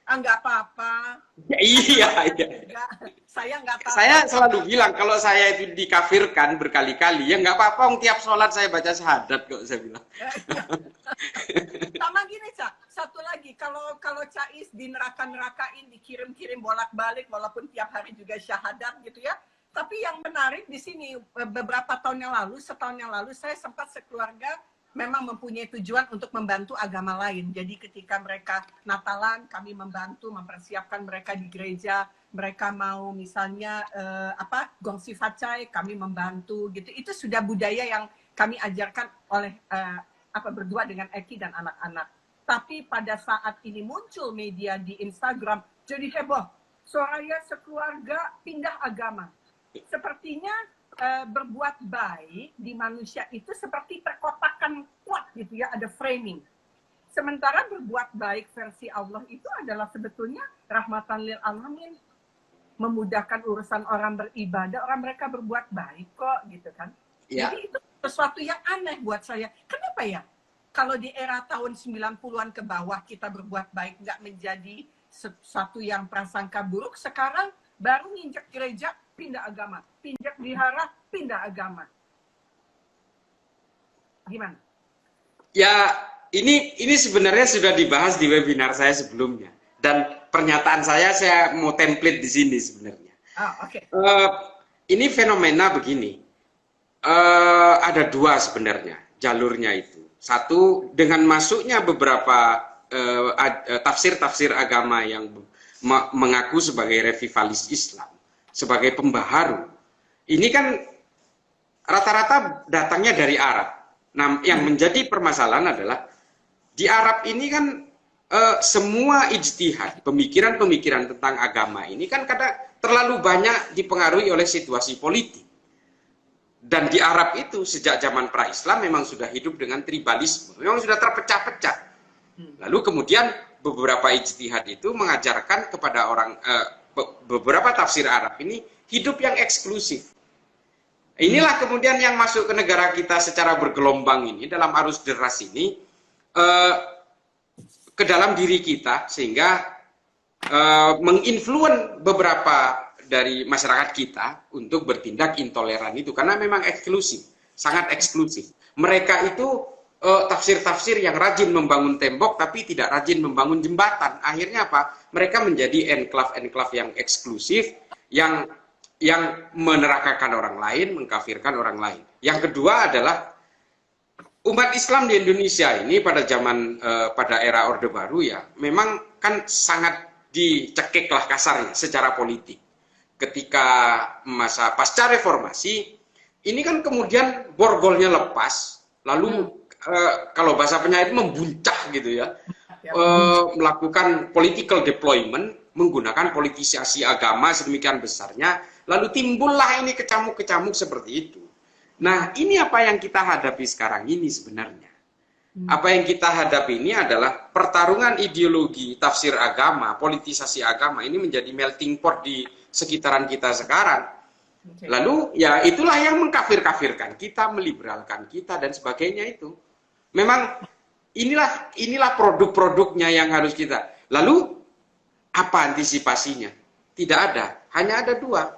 Nggak apa-apa. Ya, iya. Saya nggak tahu. Saya selalu bilang kalau saya itu dikafirkan berkali-kali, ya nggak apa-apa, tiap sholat saya baca syahadat kok, saya bilang. Sama gini, Cak. Satu lagi, kalau Cais di neraka-nerakain, dikirim-kirim bolak-balik, walaupun tiap hari juga syahadat gitu ya. Tapi yang menarik di sini, beberapa tahun yang lalu, setahun yang lalu, saya sempat sekeluarga memang mempunyai tujuan untuk membantu agama lain. Jadi ketika mereka Natalan, kami membantu mempersiapkan mereka di gereja. Mereka mau misalnya gongsi facai, kami membantu gitu. Itu sudah budaya yang kami ajarkan oleh berdua dengan Eki dan anak-anak. Tapi pada saat ini muncul media di Instagram, jadi heboh. Soraya sekeluarga pindah agama. Sepertinya berbuat baik di manusia itu seperti terkotakkan kuat gitu ya, ada framing. Sementara berbuat baik versi Allah itu adalah sebetulnya rahmatan lil alamin, memudahkan urusan orang beribadah, orang mereka berbuat baik kok gitu kan. Ya. Jadi itu sesuatu yang aneh buat saya. Kenapa ya? Kalau di era tahun 90-an ke bawah kita berbuat baik nggak menjadi sesuatu yang prasangka buruk, sekarang baru nginjek gereja pindah agama, pinjak wihara, pindah agama. Gimana? Ya, ini sebenarnya sudah dibahas di webinar saya sebelumnya. Dan pernyataan saya mau template di sini sebenarnya. Oke. Ini fenomena begini. Ada dua sebenarnya jalurnya itu. Satu, dengan masuknya beberapa tafsir-tafsir agama yang mengaku sebagai revivalis Islam, sebagai pembaharu. Ini kan rata-rata datangnya dari Arab. Nah, yang menjadi permasalahan adalah di Arab ini kan semua ijtihad, pemikiran-pemikiran tentang agama ini kan kadang terlalu banyak dipengaruhi oleh situasi politik. Dan di Arab itu sejak zaman pra-Islam memang sudah hidup dengan tribalisme, memang sudah terpecah-pecah. Lalu kemudian beberapa ijtihad itu mengajarkan kepada orang beberapa tafsir Arab ini hidup yang eksklusif. Inilah kemudian yang masuk ke negara kita secara bergelombang ini, dalam arus deras ini, ke dalam diri kita, sehingga menginfluen beberapa dari masyarakat kita untuk bertindak intoleran itu, karena memang eksklusif, sangat eksklusif. Mereka itu tafsir-tafsir yang rajin membangun tembok tapi tidak rajin membangun jembatan. Akhirnya apa? Mereka menjadi enklave-enklave yang eksklusif, yang menerakakan orang lain, mengkafirkan orang lain. Yang kedua adalah umat Islam di Indonesia ini pada pada era Orde Baru ya, memang kan sangat dicekik lah kasarnya secara politik. Ketika masa pasca reformasi, ini kan kemudian borgolnya lepas, lalu kalau bahasa penyair membuncah gitu ya, melakukan political deployment, menggunakan politisasi agama sedemikian besarnya, lalu timbullah ini kecamuk-kecamuk seperti itu. Nah, ini apa yang kita hadapi sekarang ini sebenarnya. Apa yang kita hadapi ini adalah pertarungan ideologi, tafsir agama, politisasi agama, ini menjadi melting pot di sekitaran kita sekarang. Lalu, ya itulah yang mengkafir-kafirkan kita, meliberalkan kita, dan sebagainya itu. Memang inilah produk-produknya yang harus kita. Lalu apa antisipasinya? Tidak ada, hanya ada dua.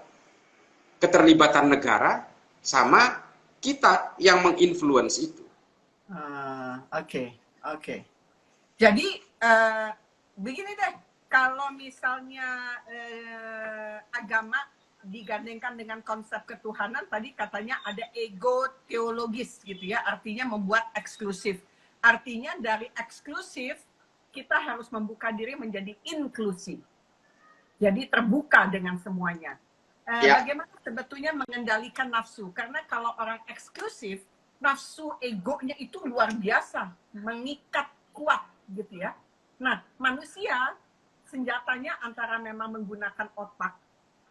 Keterlibatan negara sama kita yang menginfluence itu. Oke. Jadi begini deh, kalau misalnya agama digandengkan dengan konsep ketuhanan, tadi katanya ada ego teologis gitu ya, artinya membuat eksklusif. Artinya dari eksklusif kita harus membuka diri menjadi inklusif. Jadi terbuka dengan semuanya. Bagaimana sebetulnya mengendalikan nafsu? Karena kalau orang eksklusif, nafsu egonya itu luar biasa, mengikat kuat gitu ya. Nah, manusia senjatanya antara memang menggunakan otak,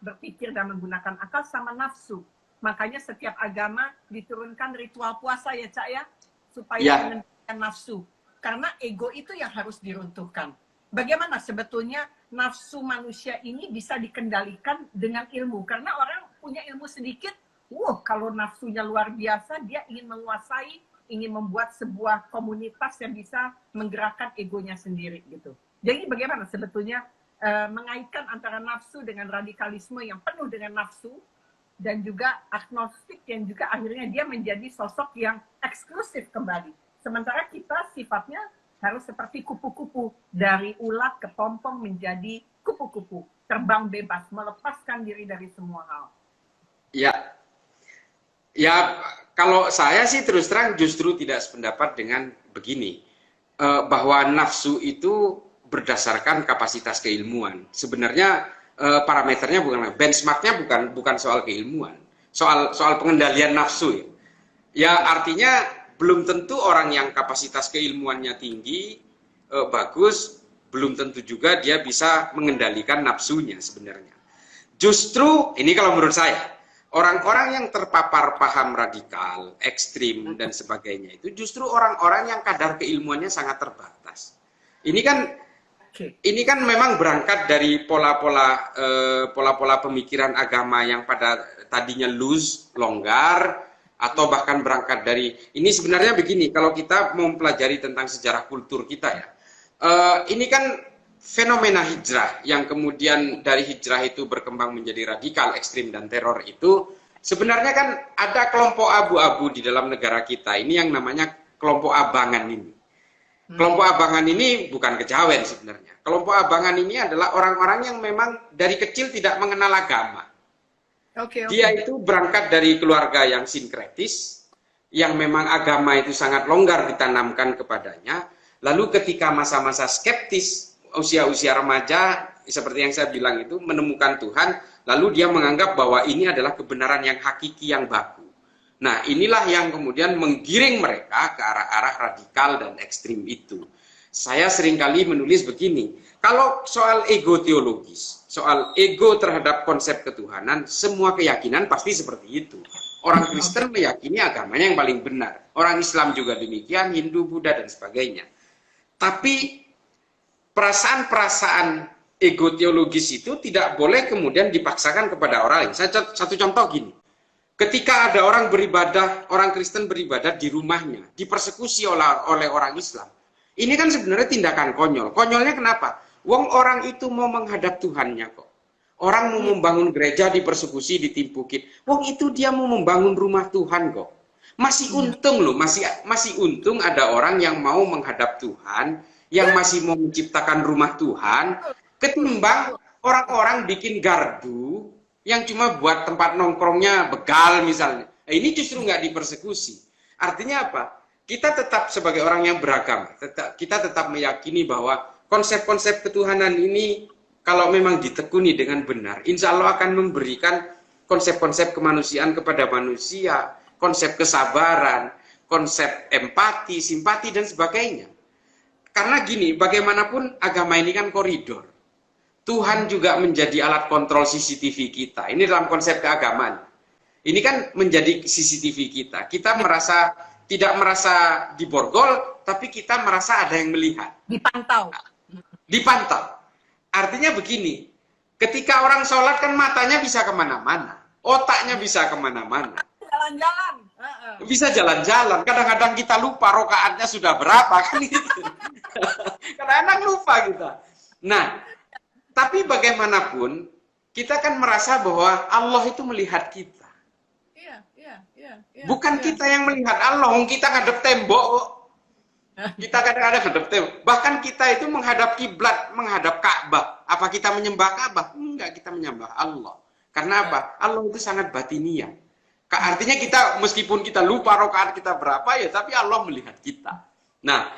berpikir dan menggunakan akal, sama nafsu. Makanya setiap agama diturunkan ritual puasa ya Cak ya, supaya mengendalikan nafsu. Karena ego itu yang harus diruntuhkan. Bagaimana sebetulnya nafsu manusia ini bisa dikendalikan dengan ilmu? Karena orang punya ilmu sedikit, kalau nafsunya luar biasa, dia ingin menguasai, ingin membuat sebuah komunitas yang bisa menggerakkan egonya sendiri gitu. Jadi bagaimana sebetulnya mengaitkan antara nafsu dengan radikalisme yang penuh dengan nafsu, dan juga agnostik yang juga akhirnya dia menjadi sosok yang eksklusif kembali. Sementara kita sifatnya harus seperti kupu-kupu, dari ulat ke pompong menjadi kupu-kupu, terbang bebas, melepaskan diri dari semua hal. Ya, kalau saya sih terus terang justru tidak sependapat dengan begini, bahwa nafsu itu berdasarkan kapasitas keilmuan. Sebenarnya parameternya benchmarknya bukan soal keilmuan, soal pengendalian nafsu ya. Ya artinya belum tentu orang yang kapasitas keilmuannya tinggi, bagus, belum tentu juga dia bisa mengendalikan nafsunya sebenarnya. Justru ini kalau menurut saya, orang-orang yang terpapar paham radikal, ekstrim dan sebagainya itu justru orang-orang yang kadar keilmuannya sangat terbatas. Ini kan memang berangkat dari pola-pola pemikiran agama yang pada tadinya loose, longgar, atau bahkan berangkat dari, ini sebenarnya begini, kalau kita mau mempelajari tentang sejarah kultur kita ya, ini kan fenomena hijrah yang kemudian dari hijrah itu berkembang menjadi radikal, ekstrim, dan teror itu, sebenarnya kan ada kelompok abu-abu di dalam negara kita, ini yang namanya kelompok abangan ini. Kelompok abangan ini bukan kejawen sebenarnya. Kelompok abangan ini adalah orang-orang yang memang dari kecil tidak mengenal agama. Dia itu berangkat dari keluarga yang sinkretis, yang memang agama itu sangat longgar ditanamkan kepadanya. Lalu ketika masa-masa skeptis, usia-usia remaja, seperti yang saya bilang itu, menemukan Tuhan, lalu dia menganggap bahwa ini adalah kebenaran yang hakiki, yang baku. Nah, inilah yang kemudian menggiring mereka ke arah-arah radikal dan ekstrim itu. Saya seringkali menulis begini, kalau soal ego teologis, soal ego terhadap konsep ketuhanan, semua keyakinan pasti seperti itu. Orang Kristen meyakini agamanya yang paling benar. Orang Islam juga demikian, Hindu, Buddha, dan sebagainya. Tapi perasaan-perasaan ego teologis itu tidak boleh kemudian dipaksakan kepada orang lain. Satu contoh gini. Ketika ada orang beribadah, orang Kristen beribadah di rumahnya, dipersekusi oleh orang Islam. Ini kan sebenarnya tindakan konyol. Konyolnya kenapa? Wong orang itu mau menghadap Tuhannya kok. Orang mau membangun gereja dipersekusi, ditimpukin. Wong itu dia mau membangun rumah Tuhan kok. Masih untung loh, masih untung ada orang yang mau menghadap Tuhan, yang masih mau menciptakan rumah Tuhan, ketimbang orang-orang bikin gardu yang cuma buat tempat nongkrongnya begal misalnya. Nah, ini justru nggak dipersekusi. Artinya apa? Kita tetap sebagai orang yang beragama, kita tetap meyakini bahwa konsep-konsep ketuhanan ini kalau memang ditekuni dengan benar, insya Allah akan memberikan konsep-konsep kemanusiaan kepada manusia, konsep kesabaran, konsep empati, simpati, dan sebagainya. Karena gini, bagaimanapun agama ini kan koridor. Tuhan juga menjadi alat kontrol CCTV kita. Ini dalam konsep keagamaan. Ini kan menjadi CCTV kita. Kita tidak merasa diborgol, tapi kita merasa ada yang melihat. Dipantau. Dipantau. Artinya begini, ketika orang sholat kan matanya bisa kemana-mana. Otaknya bisa kemana-mana. Jalan-jalan. Bisa jalan-jalan. Kadang-kadang kita lupa rokaatnya sudah berapa kan gitu. Kadang-kadang lupa kita. Nah, tapi bagaimanapun kita kan merasa bahwa Allah itu melihat kita. Iya. Bukan kita yang melihat Allah, kita ngadep tembok. Kita kadang-kadang ngadep tembok. Bahkan kita itu menghadap kiblat, menghadap Ka'bah. Apa kita menyembah Ka'bah? Enggak, kita menyembah Allah. Karena apa? Allah itu sangat batiniah. Artinya kita meskipun kita lupa rakaat kita berapa ya, tapi Allah melihat kita. Nah,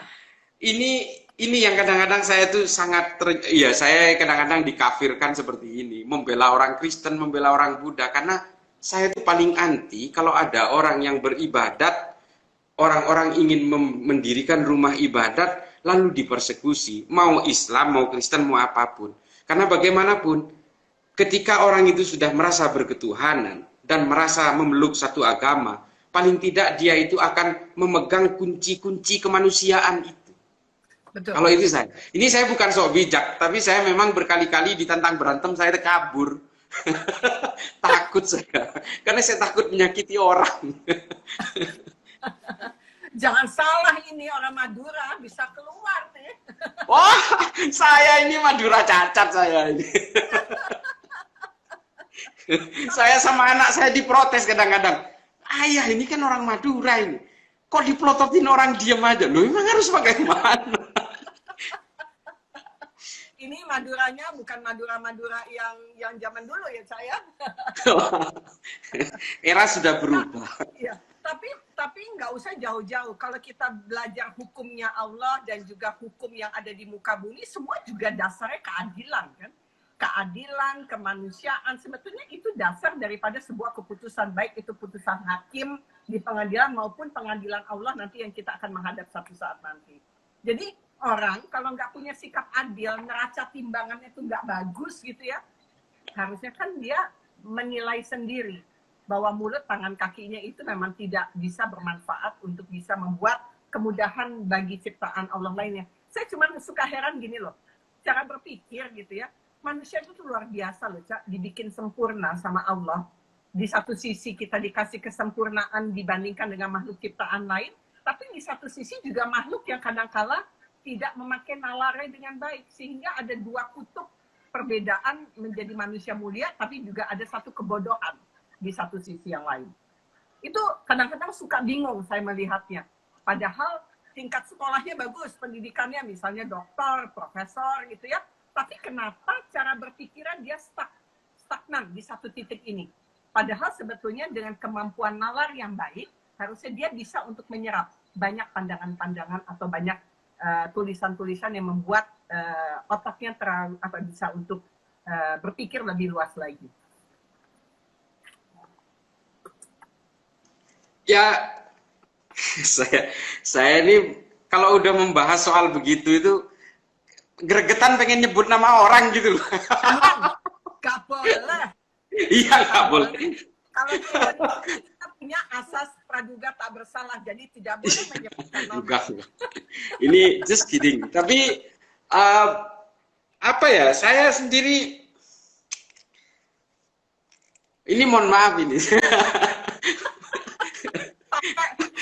ini yang kadang-kadang saya tuh saya kadang-kadang dikafirkan seperti ini, membela orang Kristen, membela orang Buddha, karena saya tuh paling anti kalau ada orang yang beribadat, orang-orang ingin mendirikan rumah ibadat lalu dipersekusi, mau Islam, mau Kristen, mau apapun. Karena bagaimanapun ketika orang itu sudah merasa berketuhanan dan merasa memeluk satu agama, paling tidak dia itu akan memegang kunci-kunci kemanusiaan itu. Betul. Kalau itu ini saya bukan sok bijak, tapi saya memang berkali-kali ditantang berantem, saya kabur. Takut saya, karena saya takut menyakiti orang. Jangan salah, ini orang Madura bisa keluar nih. Wah, saya ini Madura cacat saya ini. Saya sama anak saya diprotes kadang-kadang. Ayah, ini kan orang Madura ini. Kok dipelototin orang diam aja? Loh, memang harus bagaimana? Ini Maduranya bukan Madura-Madura yang zaman dulu ya, saya. Era sudah berubah. Ya, tapi nggak usah jauh-jauh. Kalau kita belajar hukumnya Allah dan juga hukum yang ada di muka bumi, semua juga dasarnya keadilan, kan? Keadilan, kemanusiaan, sebetulnya itu dasar daripada sebuah keputusan, baik itu putusan hakim di pengadilan maupun pengadilan Allah nanti yang kita akan menghadap satu saat nanti. Jadi orang kalau nggak punya sikap adil, neraca timbangannya itu nggak bagus gitu ya, harusnya kan dia menilai sendiri bahwa mulut, tangan, kakinya itu memang tidak bisa bermanfaat untuk bisa membuat kemudahan bagi ciptaan Allah lainnya. Saya cuma suka heran gini loh, cara berpikir gitu ya. Manusia itu luar biasa loh, Cak. Dibikin sempurna sama Allah. Di satu sisi kita dikasih kesempurnaan dibandingkan dengan makhluk ciptaan lain, tapi di satu sisi juga makhluk yang kadang-kala tidak memakai nalarnya dengan baik, sehingga ada dua kutub perbedaan menjadi manusia mulia, tapi juga ada satu kebodohan di satu sisi yang lain. Itu kadang-kadang suka bingung saya melihatnya. Padahal tingkat sekolahnya bagus, pendidikannya misalnya doktor, profesor gitu ya, tapi kenapa cara berpikiran dia stagnan di satu titik ini? Padahal sebetulnya dengan kemampuan nalar yang baik, harusnya dia bisa untuk menyerap banyak pandangan-pandangan atau banyak tulisan-tulisan yang membuat otaknya bisa untuk berpikir lebih luas lagi. Ya, saya ini kalau udah membahas soal begitu itu gregetan pengen nyebut nama orang gitu loh. Gak boleh. Iya, gak boleh. Kalau kita punya asas praduga tak bersalah, jadi tidak boleh menyebutkan nama. Enggak. Ini just kidding. Tapi apa ya? Saya sendiri ini mohon maaf ini.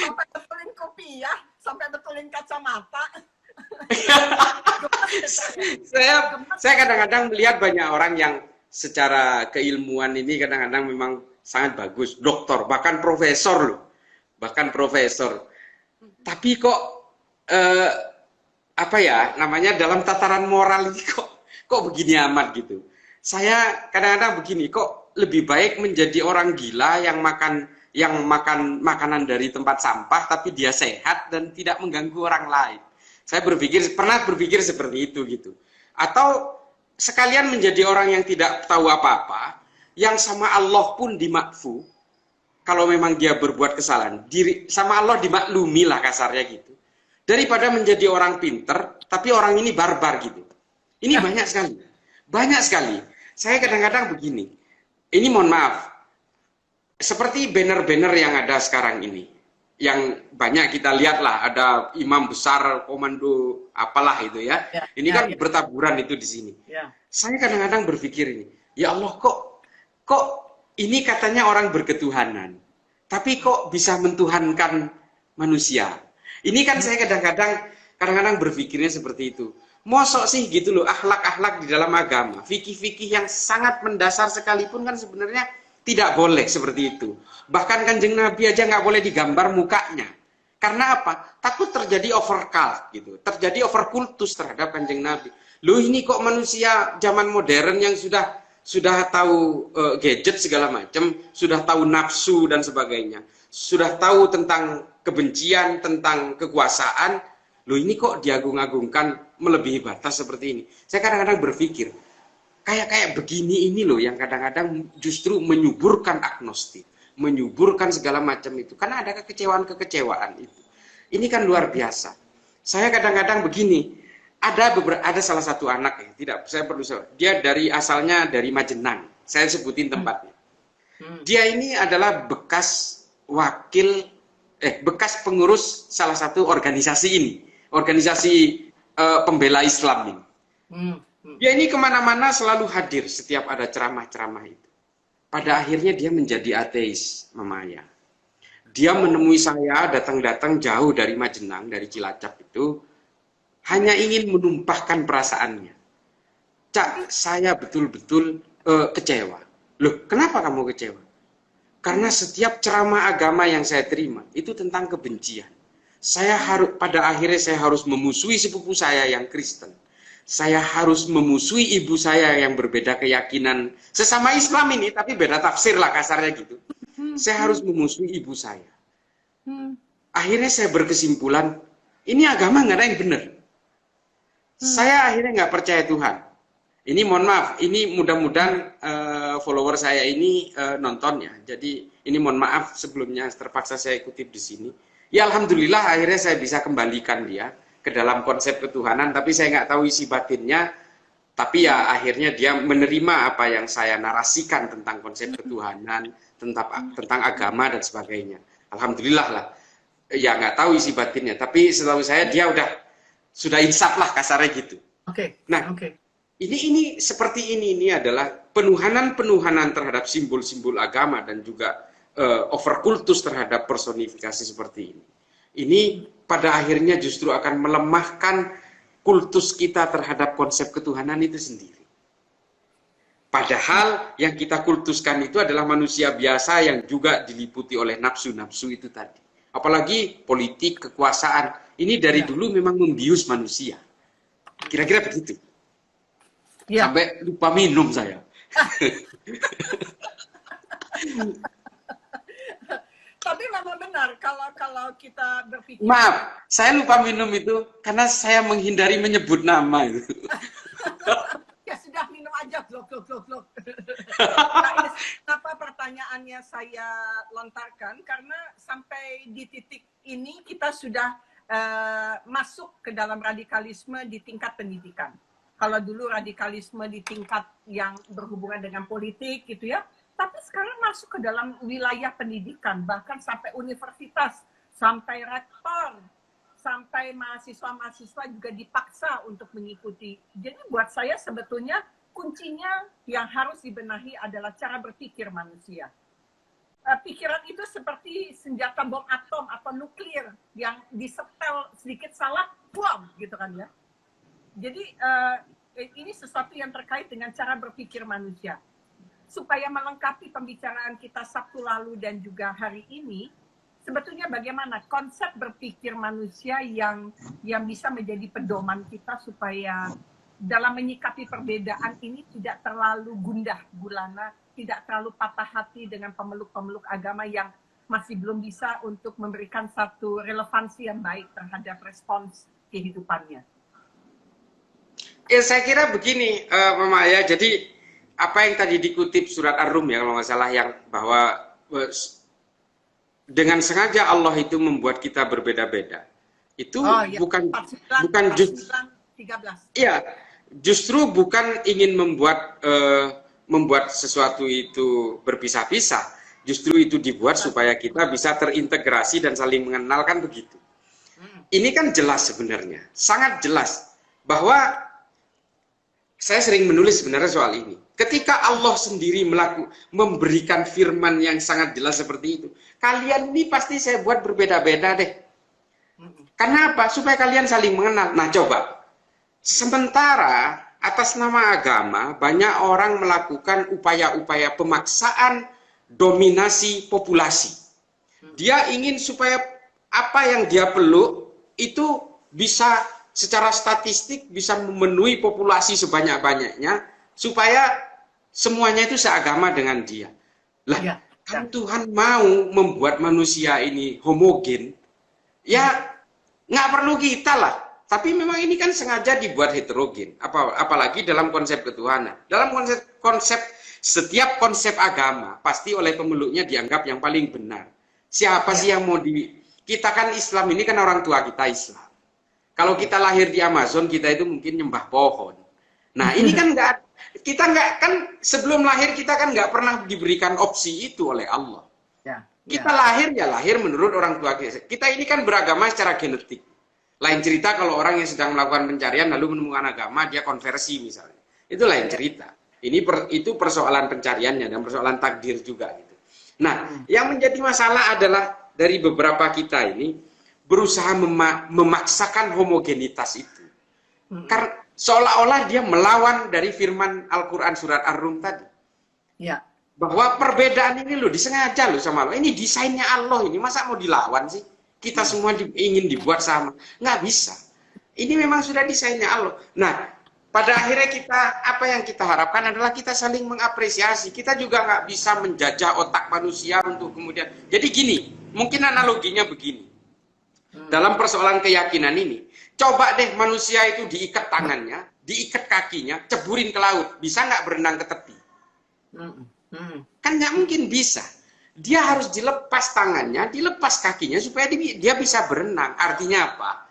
Sampai betulin kopiah, sampai betulin kacamata. Saya kadang-kadang melihat banyak orang yang secara keilmuan ini kadang-kadang memang sangat bagus, doktor, bahkan profesor loh. bahkan profesor. Tapi kok apa ya namanya dalam tataran moral ini kok begini amat gitu. Saya kadang-kadang begini, kok lebih baik menjadi orang gila yang makan makanan dari tempat sampah tapi dia sehat dan tidak mengganggu orang lain. Saya pernah berpikir seperti itu gitu. Atau sekalian menjadi orang yang tidak tahu apa-apa, yang sama Allah pun dimakfu. Kalau memang dia berbuat kesalahan, sama Allah dimaklumi lah kasarnya gitu. Daripada menjadi orang pinter, tapi orang ini barbar gitu. Ini banyak sekali. Banyak sekali. Saya kadang-kadang begini. Ini mohon maaf. Seperti banner-banner yang ada sekarang ini. Yang banyak kita lihat lah. Ada imam besar, komando, apalah itu ya. Ini kan bertaburan itu di sini. Saya kadang-kadang berpikir ini. Ya Allah kok ini katanya orang berketuhanan. Tapi kok bisa mentuhankan manusia? Ini kan saya kadang-kadang berpikirnya seperti itu. Mosok sih gitu loh, akhlak-akhlak di dalam agama, fikih-fikih yang sangat mendasar sekalipun kan sebenarnya tidak boleh seperti itu. Bahkan Kanjeng Nabi aja nggak boleh digambar mukanya. Karena apa? Takut terjadi overcult gitu, terjadi overkultus terhadap Kanjeng Nabi. Loh ini kok manusia zaman modern yang sudah tahu gadget segala macam, sudah tahu nafsu dan sebagainya, sudah tahu tentang kebencian, tentang kekuasaan. Loh ini kok diagung-agungkan melebihi batas seperti ini. Saya kadang-kadang berpikir, kayak begini ini loh yang kadang-kadang justru menyuburkan agnostik, menyuburkan segala macam itu. Karena ada kekecewaan-kekecewaan itu. Ini kan luar biasa. Saya kadang-kadang begini, ada salah satu anak dia asalnya dari Majenang. Saya sebutin tempatnya. Dia ini adalah bekas pengurus salah satu organisasi ini. Organisasi pembela Islam ini. Dia ini kemana-mana selalu hadir setiap ada ceramah-ceramah itu. Pada akhirnya dia menjadi ateis, Mamaya. Dia menemui saya datang-datang jauh dari Majenang, dari Cilacap itu, hanya ingin menumpahkan perasaannya. Cak, saya betul-betul kecewa. Loh, kenapa kamu kecewa? Karena setiap ceramah agama yang saya terima itu tentang kebencian. Pada akhirnya saya harus memusuhi sepupu saya yang Kristen. Saya harus memusuhi ibu saya yang berbeda keyakinan. Sesama Islam ini, tapi beda tafsir lah kasarnya gitu. Saya harus memusuhi ibu saya. Akhirnya saya berkesimpulan, ini agama nggak ada yang benar. Saya akhirnya nggak percaya Tuhan. Ini mohon maaf, ini mudah-mudahan follower saya ini nonton ya. Jadi ini mohon maaf sebelumnya terpaksa saya kutip di sini. Ya alhamdulillah akhirnya saya bisa kembalikan dia ke dalam konsep ketuhanan, tapi saya nggak tahu isi batinnya. Tapi ya akhirnya dia menerima apa yang saya narasikan tentang konsep ketuhanan, tentang agama dan sebagainya. Alhamdulillah lah. Ya nggak tahu isi batinnya, tapi setahu saya dia sudah insaf lah kasarnya gitu. Nah, ini seperti ini adalah penuhanan terhadap simbol-simbol agama dan juga overkultus terhadap personifikasi seperti ini. Ini pada akhirnya justru akan melemahkan kultus kita terhadap konsep ketuhanan itu sendiri. Padahal yang kita kultuskan itu adalah manusia biasa yang juga diliputi oleh nafsu-nafsu itu tadi. Apalagi politik, kekuasaan, ini dari dulu memang membius manusia. Kira-kira begitu. Sampai lupa minum saya. Tapi memang benar kalau kita berpikir. Maaf, saya lupa minum itu karena saya menghindari menyebut nama itu. Ya sudah minum aja, glok. Nah, ini kenapa pertanyaannya saya lontarkan, karena sampai di titik ini kita sudah masuk ke dalam radikalisme di tingkat pendidikan. Kalau dulu radikalisme di tingkat yang berhubungan dengan politik gitu ya, tapi sekarang masuk ke dalam wilayah pendidikan, bahkan sampai universitas, sampai rektor, sampai mahasiswa-mahasiswa juga dipaksa untuk mengikuti. Jadi buat saya sebetulnya kuncinya yang harus dibenahi adalah cara berpikir manusia. Pikiran itu seperti senjata bom atom atau nuklir yang disetel sedikit salah, bom gitu kan ya. Jadi ini sesuatu yang terkait dengan cara berpikir manusia. Supaya melengkapi pembicaraan kita Sabtu lalu dan juga hari ini, sebetulnya bagaimana konsep berpikir manusia yang bisa menjadi pedoman kita supaya dalam menyikapi perbedaan ini tidak terlalu gundah gulana, tidak terlalu patah hati dengan pemeluk-pemeluk agama yang masih belum bisa untuk memberikan satu relevansi yang baik terhadap respons kehidupannya. Ya, saya kira begini, Mama ya. Jadi apa yang tadi dikutip surat Ar-Rum ya kalau nggak salah, yang bahwa dengan sengaja Allah itu membuat kita berbeda-beda. Itu bukan 13. Iya, justru bukan ingin membuat sesuatu itu berpisah-pisah. Justru itu dibuat supaya kita bisa terintegrasi dan saling mengenalkan begitu. Ini kan jelas sebenarnya, sangat jelas bahwa saya sering menulis sebenarnya soal ini. Ketika Allah sendiri memberikan firman yang sangat jelas seperti itu, kalian ini pasti saya buat berbeda-beda deh. Kenapa? Supaya kalian saling mengenal. Nah coba, sementara atas nama agama banyak orang melakukan upaya-upaya pemaksaan dominasi populasi. Dia ingin supaya apa yang dia peluk itu bisa secara statistik bisa memenuhi populasi sebanyak-banyaknya supaya semuanya itu seagama dengan dia. Lah, kan Tuhan mau membuat manusia ini homogen, ya nggak perlu kita lah. Tapi memang ini kan sengaja dibuat heterogen, apalagi dalam konsep ketuhanan. Dalam konsep setiap konsep agama pasti oleh pemeluknya dianggap yang paling benar. Siapa sih yang mau kita kan Islam ini kan orang tua kita Islam. Kalau kita lahir di Amazon, kita itu mungkin nyembah pohon. Nah, ini kan kita kan sebelum lahir kita kan nggak pernah diberikan opsi itu oleh Allah. Kita lahir menurut orang tua kita. Kita ini kan beragama secara genetik. Lain cerita kalau orang yang sedang melakukan pencarian lalu menemukan agama, dia konversi misalnya. Itu lain cerita. Itu persoalan pencariannya dan persoalan takdir juga gitu. Nah, yang menjadi masalah adalah dari beberapa kita ini berusaha memaksakan homogenitas itu. Karena seolah-olah dia melawan dari firman Al-Quran surat Ar-Rum tadi. Ya. Bahwa perbedaan ini loh disengaja loh sama Allah. Ini desainnya Allah ini. Masa mau dilawan sih? Kita semua ingin dibuat sama. Nggak bisa. Ini memang sudah desainnya Allah. Nah, pada akhirnya apa yang kita harapkan adalah kita saling mengapresiasi. Kita juga nggak bisa menjajah otak manusia untuk kemudian. Jadi gini, mungkin analoginya begini. Dalam persoalan keyakinan ini, coba deh manusia itu diikat tangannya, diikat kakinya, ceburin ke laut. Bisa nggak berenang ke tepi? Kan nggak mungkin bisa. Dia harus dilepas tangannya, dilepas kakinya supaya dia bisa berenang. Artinya apa?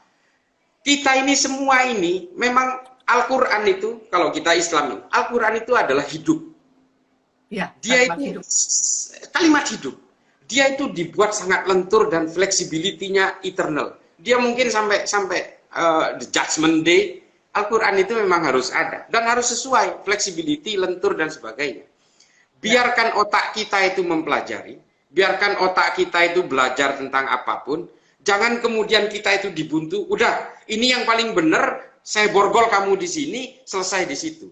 Kita ini semua ini, memang Al-Quran itu, kalau kita Islam ini, Al-Quran itu adalah hidup. Ya, dia itu kalimat hidup. Dia itu dibuat sangat lentur dan flexibility-nya eternal. Dia mungkin sampai the judgment day, Al-Quran itu memang harus ada. Dan harus sesuai, flexibility, lentur, dan sebagainya. Biarkan otak kita itu mempelajari, biarkan otak kita itu belajar tentang apapun, jangan kemudian kita itu dibuntu, udah, ini yang paling benar, saya borgol kamu di sini, selesai di situ.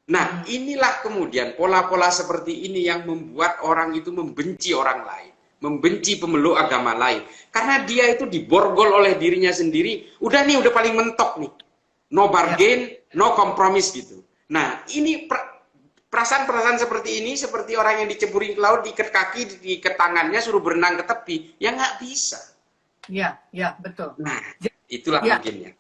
Nah, inilah kemudian pola-pola seperti ini yang membuat orang itu membenci orang lain, membenci pemeluk agama lain. Karena dia itu diborgol oleh dirinya sendiri, udah paling mentok nih. No bargain, no compromise gitu. Nah, ini perasaan-perasaan seperti ini, seperti orang yang diceburin ke laut, diikat kaki, diikat tangannya, suruh berenang ke tepi, ya nggak bisa. Ya, betul. Nah, itulah mungkinnya.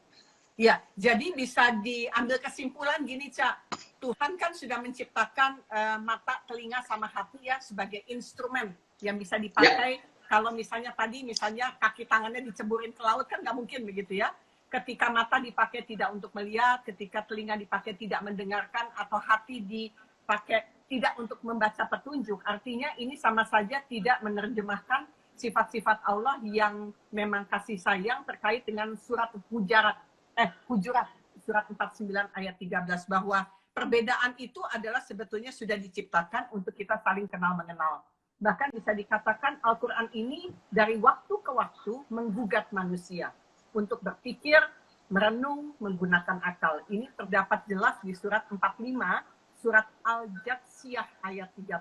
Ya, jadi bisa diambil kesimpulan gini, Cak. Tuhan kan sudah menciptakan mata, telinga, sama hati ya sebagai instrumen yang bisa dipakai. Kalau misalnya kaki tangannya diceburin ke laut kan nggak mungkin begitu ya. Ketika mata dipakai tidak untuk melihat, ketika telinga dipakai tidak mendengarkan, atau hati dipakai tidak untuk membaca petunjuk. Artinya ini sama saja tidak menerjemahkan sifat-sifat Allah yang memang kasih sayang terkait dengan surat Hujurat surat 49 ayat 13 bahwa perbedaan itu adalah sebetulnya sudah diciptakan untuk kita saling kenal mengenal. Bahkan bisa dikatakan Al-Quran ini dari waktu ke waktu menggugat manusia untuk berpikir, merenung, menggunakan akal. Ini terdapat jelas di surat 45, surat Al-Jatsiyah ayat 13.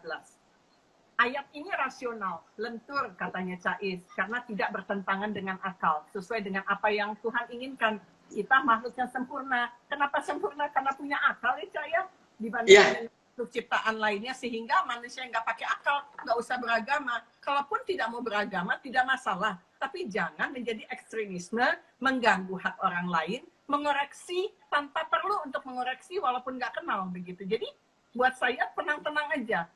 ayat ini rasional, lentur katanya Cais, karena tidak bertentangan dengan akal, sesuai dengan apa yang Tuhan inginkan. Kita makhluk yang sempurna. Kenapa sempurna? Karena punya akal ya Cak ya, dibandingkan makhluk ciptaan lainnya, sehingga manusia yang nggak pakai akal nggak usah beragama. Kalaupun tidak mau beragama tidak masalah, tapi jangan menjadi ekstremisme, mengganggu hak orang lain, mengoreksi tanpa perlu untuk mengoreksi walaupun nggak kenal begitu. Jadi buat saya tenang-tenang aja.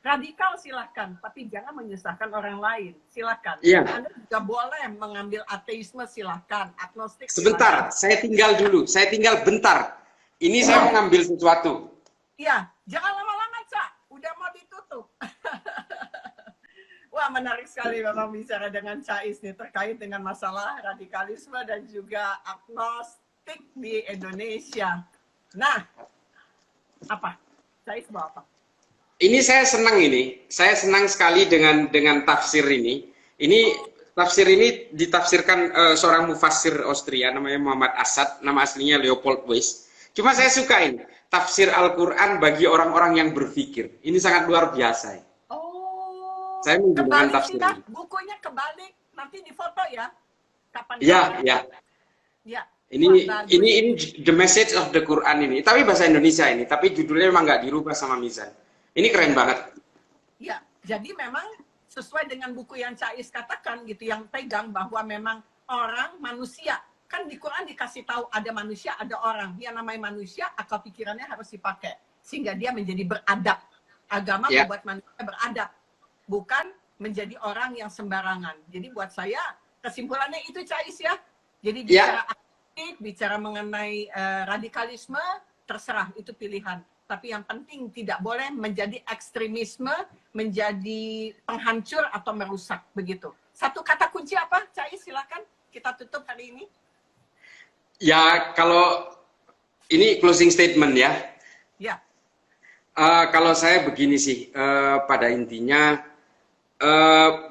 Radikal silahkan, tapi jangan menyusahkan orang lain. Silahkan. Iya. Anda juga boleh mengambil ateisme, silahkan. Agnostik, Sebentar, silahkan. saya tinggal dulu. Saya tinggal bentar. Ini saya mengambil sesuatu. Iya, jangan lama-lama, Cak. Udah mau ditutup. Wah, menarik sekali memang bicara dengan Cais nih terkait dengan masalah radikalisme dan juga agnostik di Indonesia. Nah, apa? Cais mau apa? Ini saya senang ini. Saya senang sekali dengan tafsir ini. Tafsir ini ditafsirkan seorang mufassir Austria namanya Muhammad Asad, nama aslinya Leopold Weiss. Cuma saya suka ini, tafsir Al-Qur'an bagi orang-orang yang berpikir. Ini sangat luar biasa. Oh. Saya menggunakan Kebalik tafsir sih, ini. bukunya kebalik. Nanti difoto ya. Kapan? Ya, ya. Ya. Ini Wah, the message of the Quran ini. Tapi bahasa Indonesia ini, tapi judulnya memang nggak dirubah sama Mizan. Ini keren banget. Ya, jadi memang sesuai dengan buku yang Cais katakan gitu, yang pegang bahwa memang orang manusia. Kan di Quran dikasih tahu ada manusia, ada orang. Yang namanya manusia, akal pikirannya harus dipakai. Sehingga dia menjadi beradab. Agama membuat manusia beradab. Bukan menjadi orang yang sembarangan. Jadi buat saya, kesimpulannya itu Cais ya. Jadi bicara aktif, bicara mengenai radikalisme, terserah, itu pilihan. Tapi yang penting tidak boleh menjadi ekstremisme, menjadi penghancur atau merusak begitu. Satu kata kunci apa, Cais? Silakan kita tutup hari ini. Ya, kalau ini closing statement ya. Ya. Kalau saya begini sih, pada intinya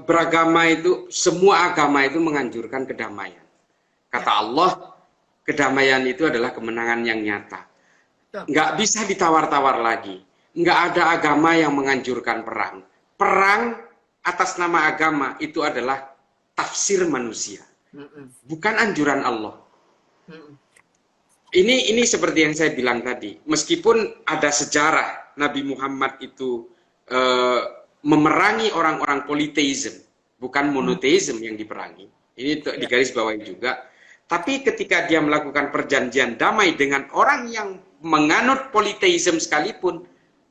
beragama itu, semua agama itu menganjurkan kedamaian. Kata Allah, kedamaian itu adalah kemenangan yang nyata. Nggak bisa ditawar-tawar lagi. Nggak ada agama yang menganjurkan perang. Perang atas nama agama itu adalah tafsir manusia, bukan anjuran Allah. Ini seperti yang saya bilang tadi. Meskipun ada sejarah Nabi Muhammad itu memerangi orang-orang politeism, bukan monoteism yang diperangi. Ini digarisbawahi juga. Tapi ketika dia melakukan perjanjian damai dengan orang yang menganut politeism sekalipun,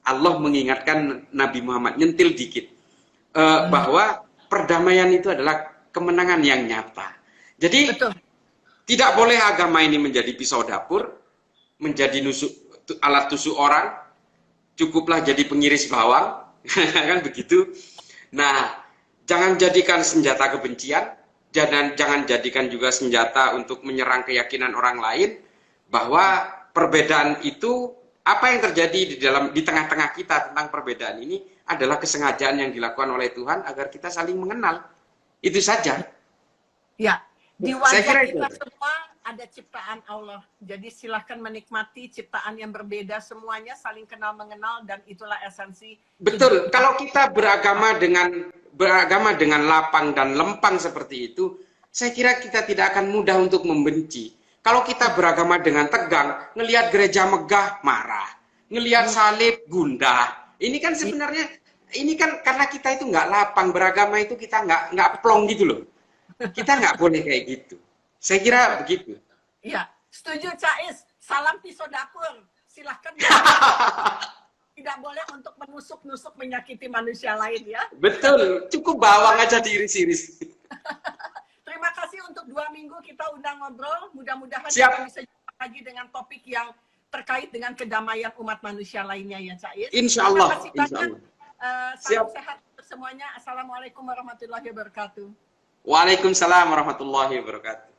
Allah mengingatkan Nabi Muhammad, nyentil dikit, bahwa perdamaian itu adalah kemenangan yang nyata. Jadi tidak boleh agama ini menjadi pisau dapur, menjadi alat tusuk orang, cukuplah jadi pengiris bawang, kan begitu. Nah, jangan jadikan senjata kebencian, jangan jadikan juga senjata untuk menyerang keyakinan orang lain, bahwa perbedaan itu, apa yang terjadi di tengah-tengah kita tentang perbedaan ini adalah kesengajaan yang dilakukan oleh Tuhan agar kita saling mengenal. Itu saja. Ya, di wajah kita itu semua ada ciptaan Allah. Jadi silahkan menikmati ciptaan yang berbeda semuanya, saling kenal mengenal, dan itulah esensi. Betul. Kalau kita beragama dengan lapang dan lempang seperti itu, saya kira kita tidak akan mudah untuk membenci. Kalau kita beragama dengan tegang, ngelihat gereja megah, marah. Ngelihat salib, gundah. Ini kan sebenarnya, ini kan karena kita itu nggak lapang, beragama itu kita nggak plong gitu loh. Kita nggak boleh kayak gitu. Saya kira begitu. Iya, setuju Cais. Salam pisau dapur. Silahkan. Tidak boleh untuk menusuk-nusuk menyakiti manusia lain ya. Betul, cukup bawang aja diiris-iris. Terima kasih untuk 2 minggu kita undang ngobrol. Mudah-mudahan Siap. kita bisa jumpa lagi dengan topik yang terkait dengan kedamaian umat manusia lainnya ya Cais. Insya Allah. Terima kasih banyak. Siap. Salam sehat untuk semuanya. Assalamualaikum warahmatullahi wabarakatuh. Waalaikumsalam warahmatullahi wabarakatuh.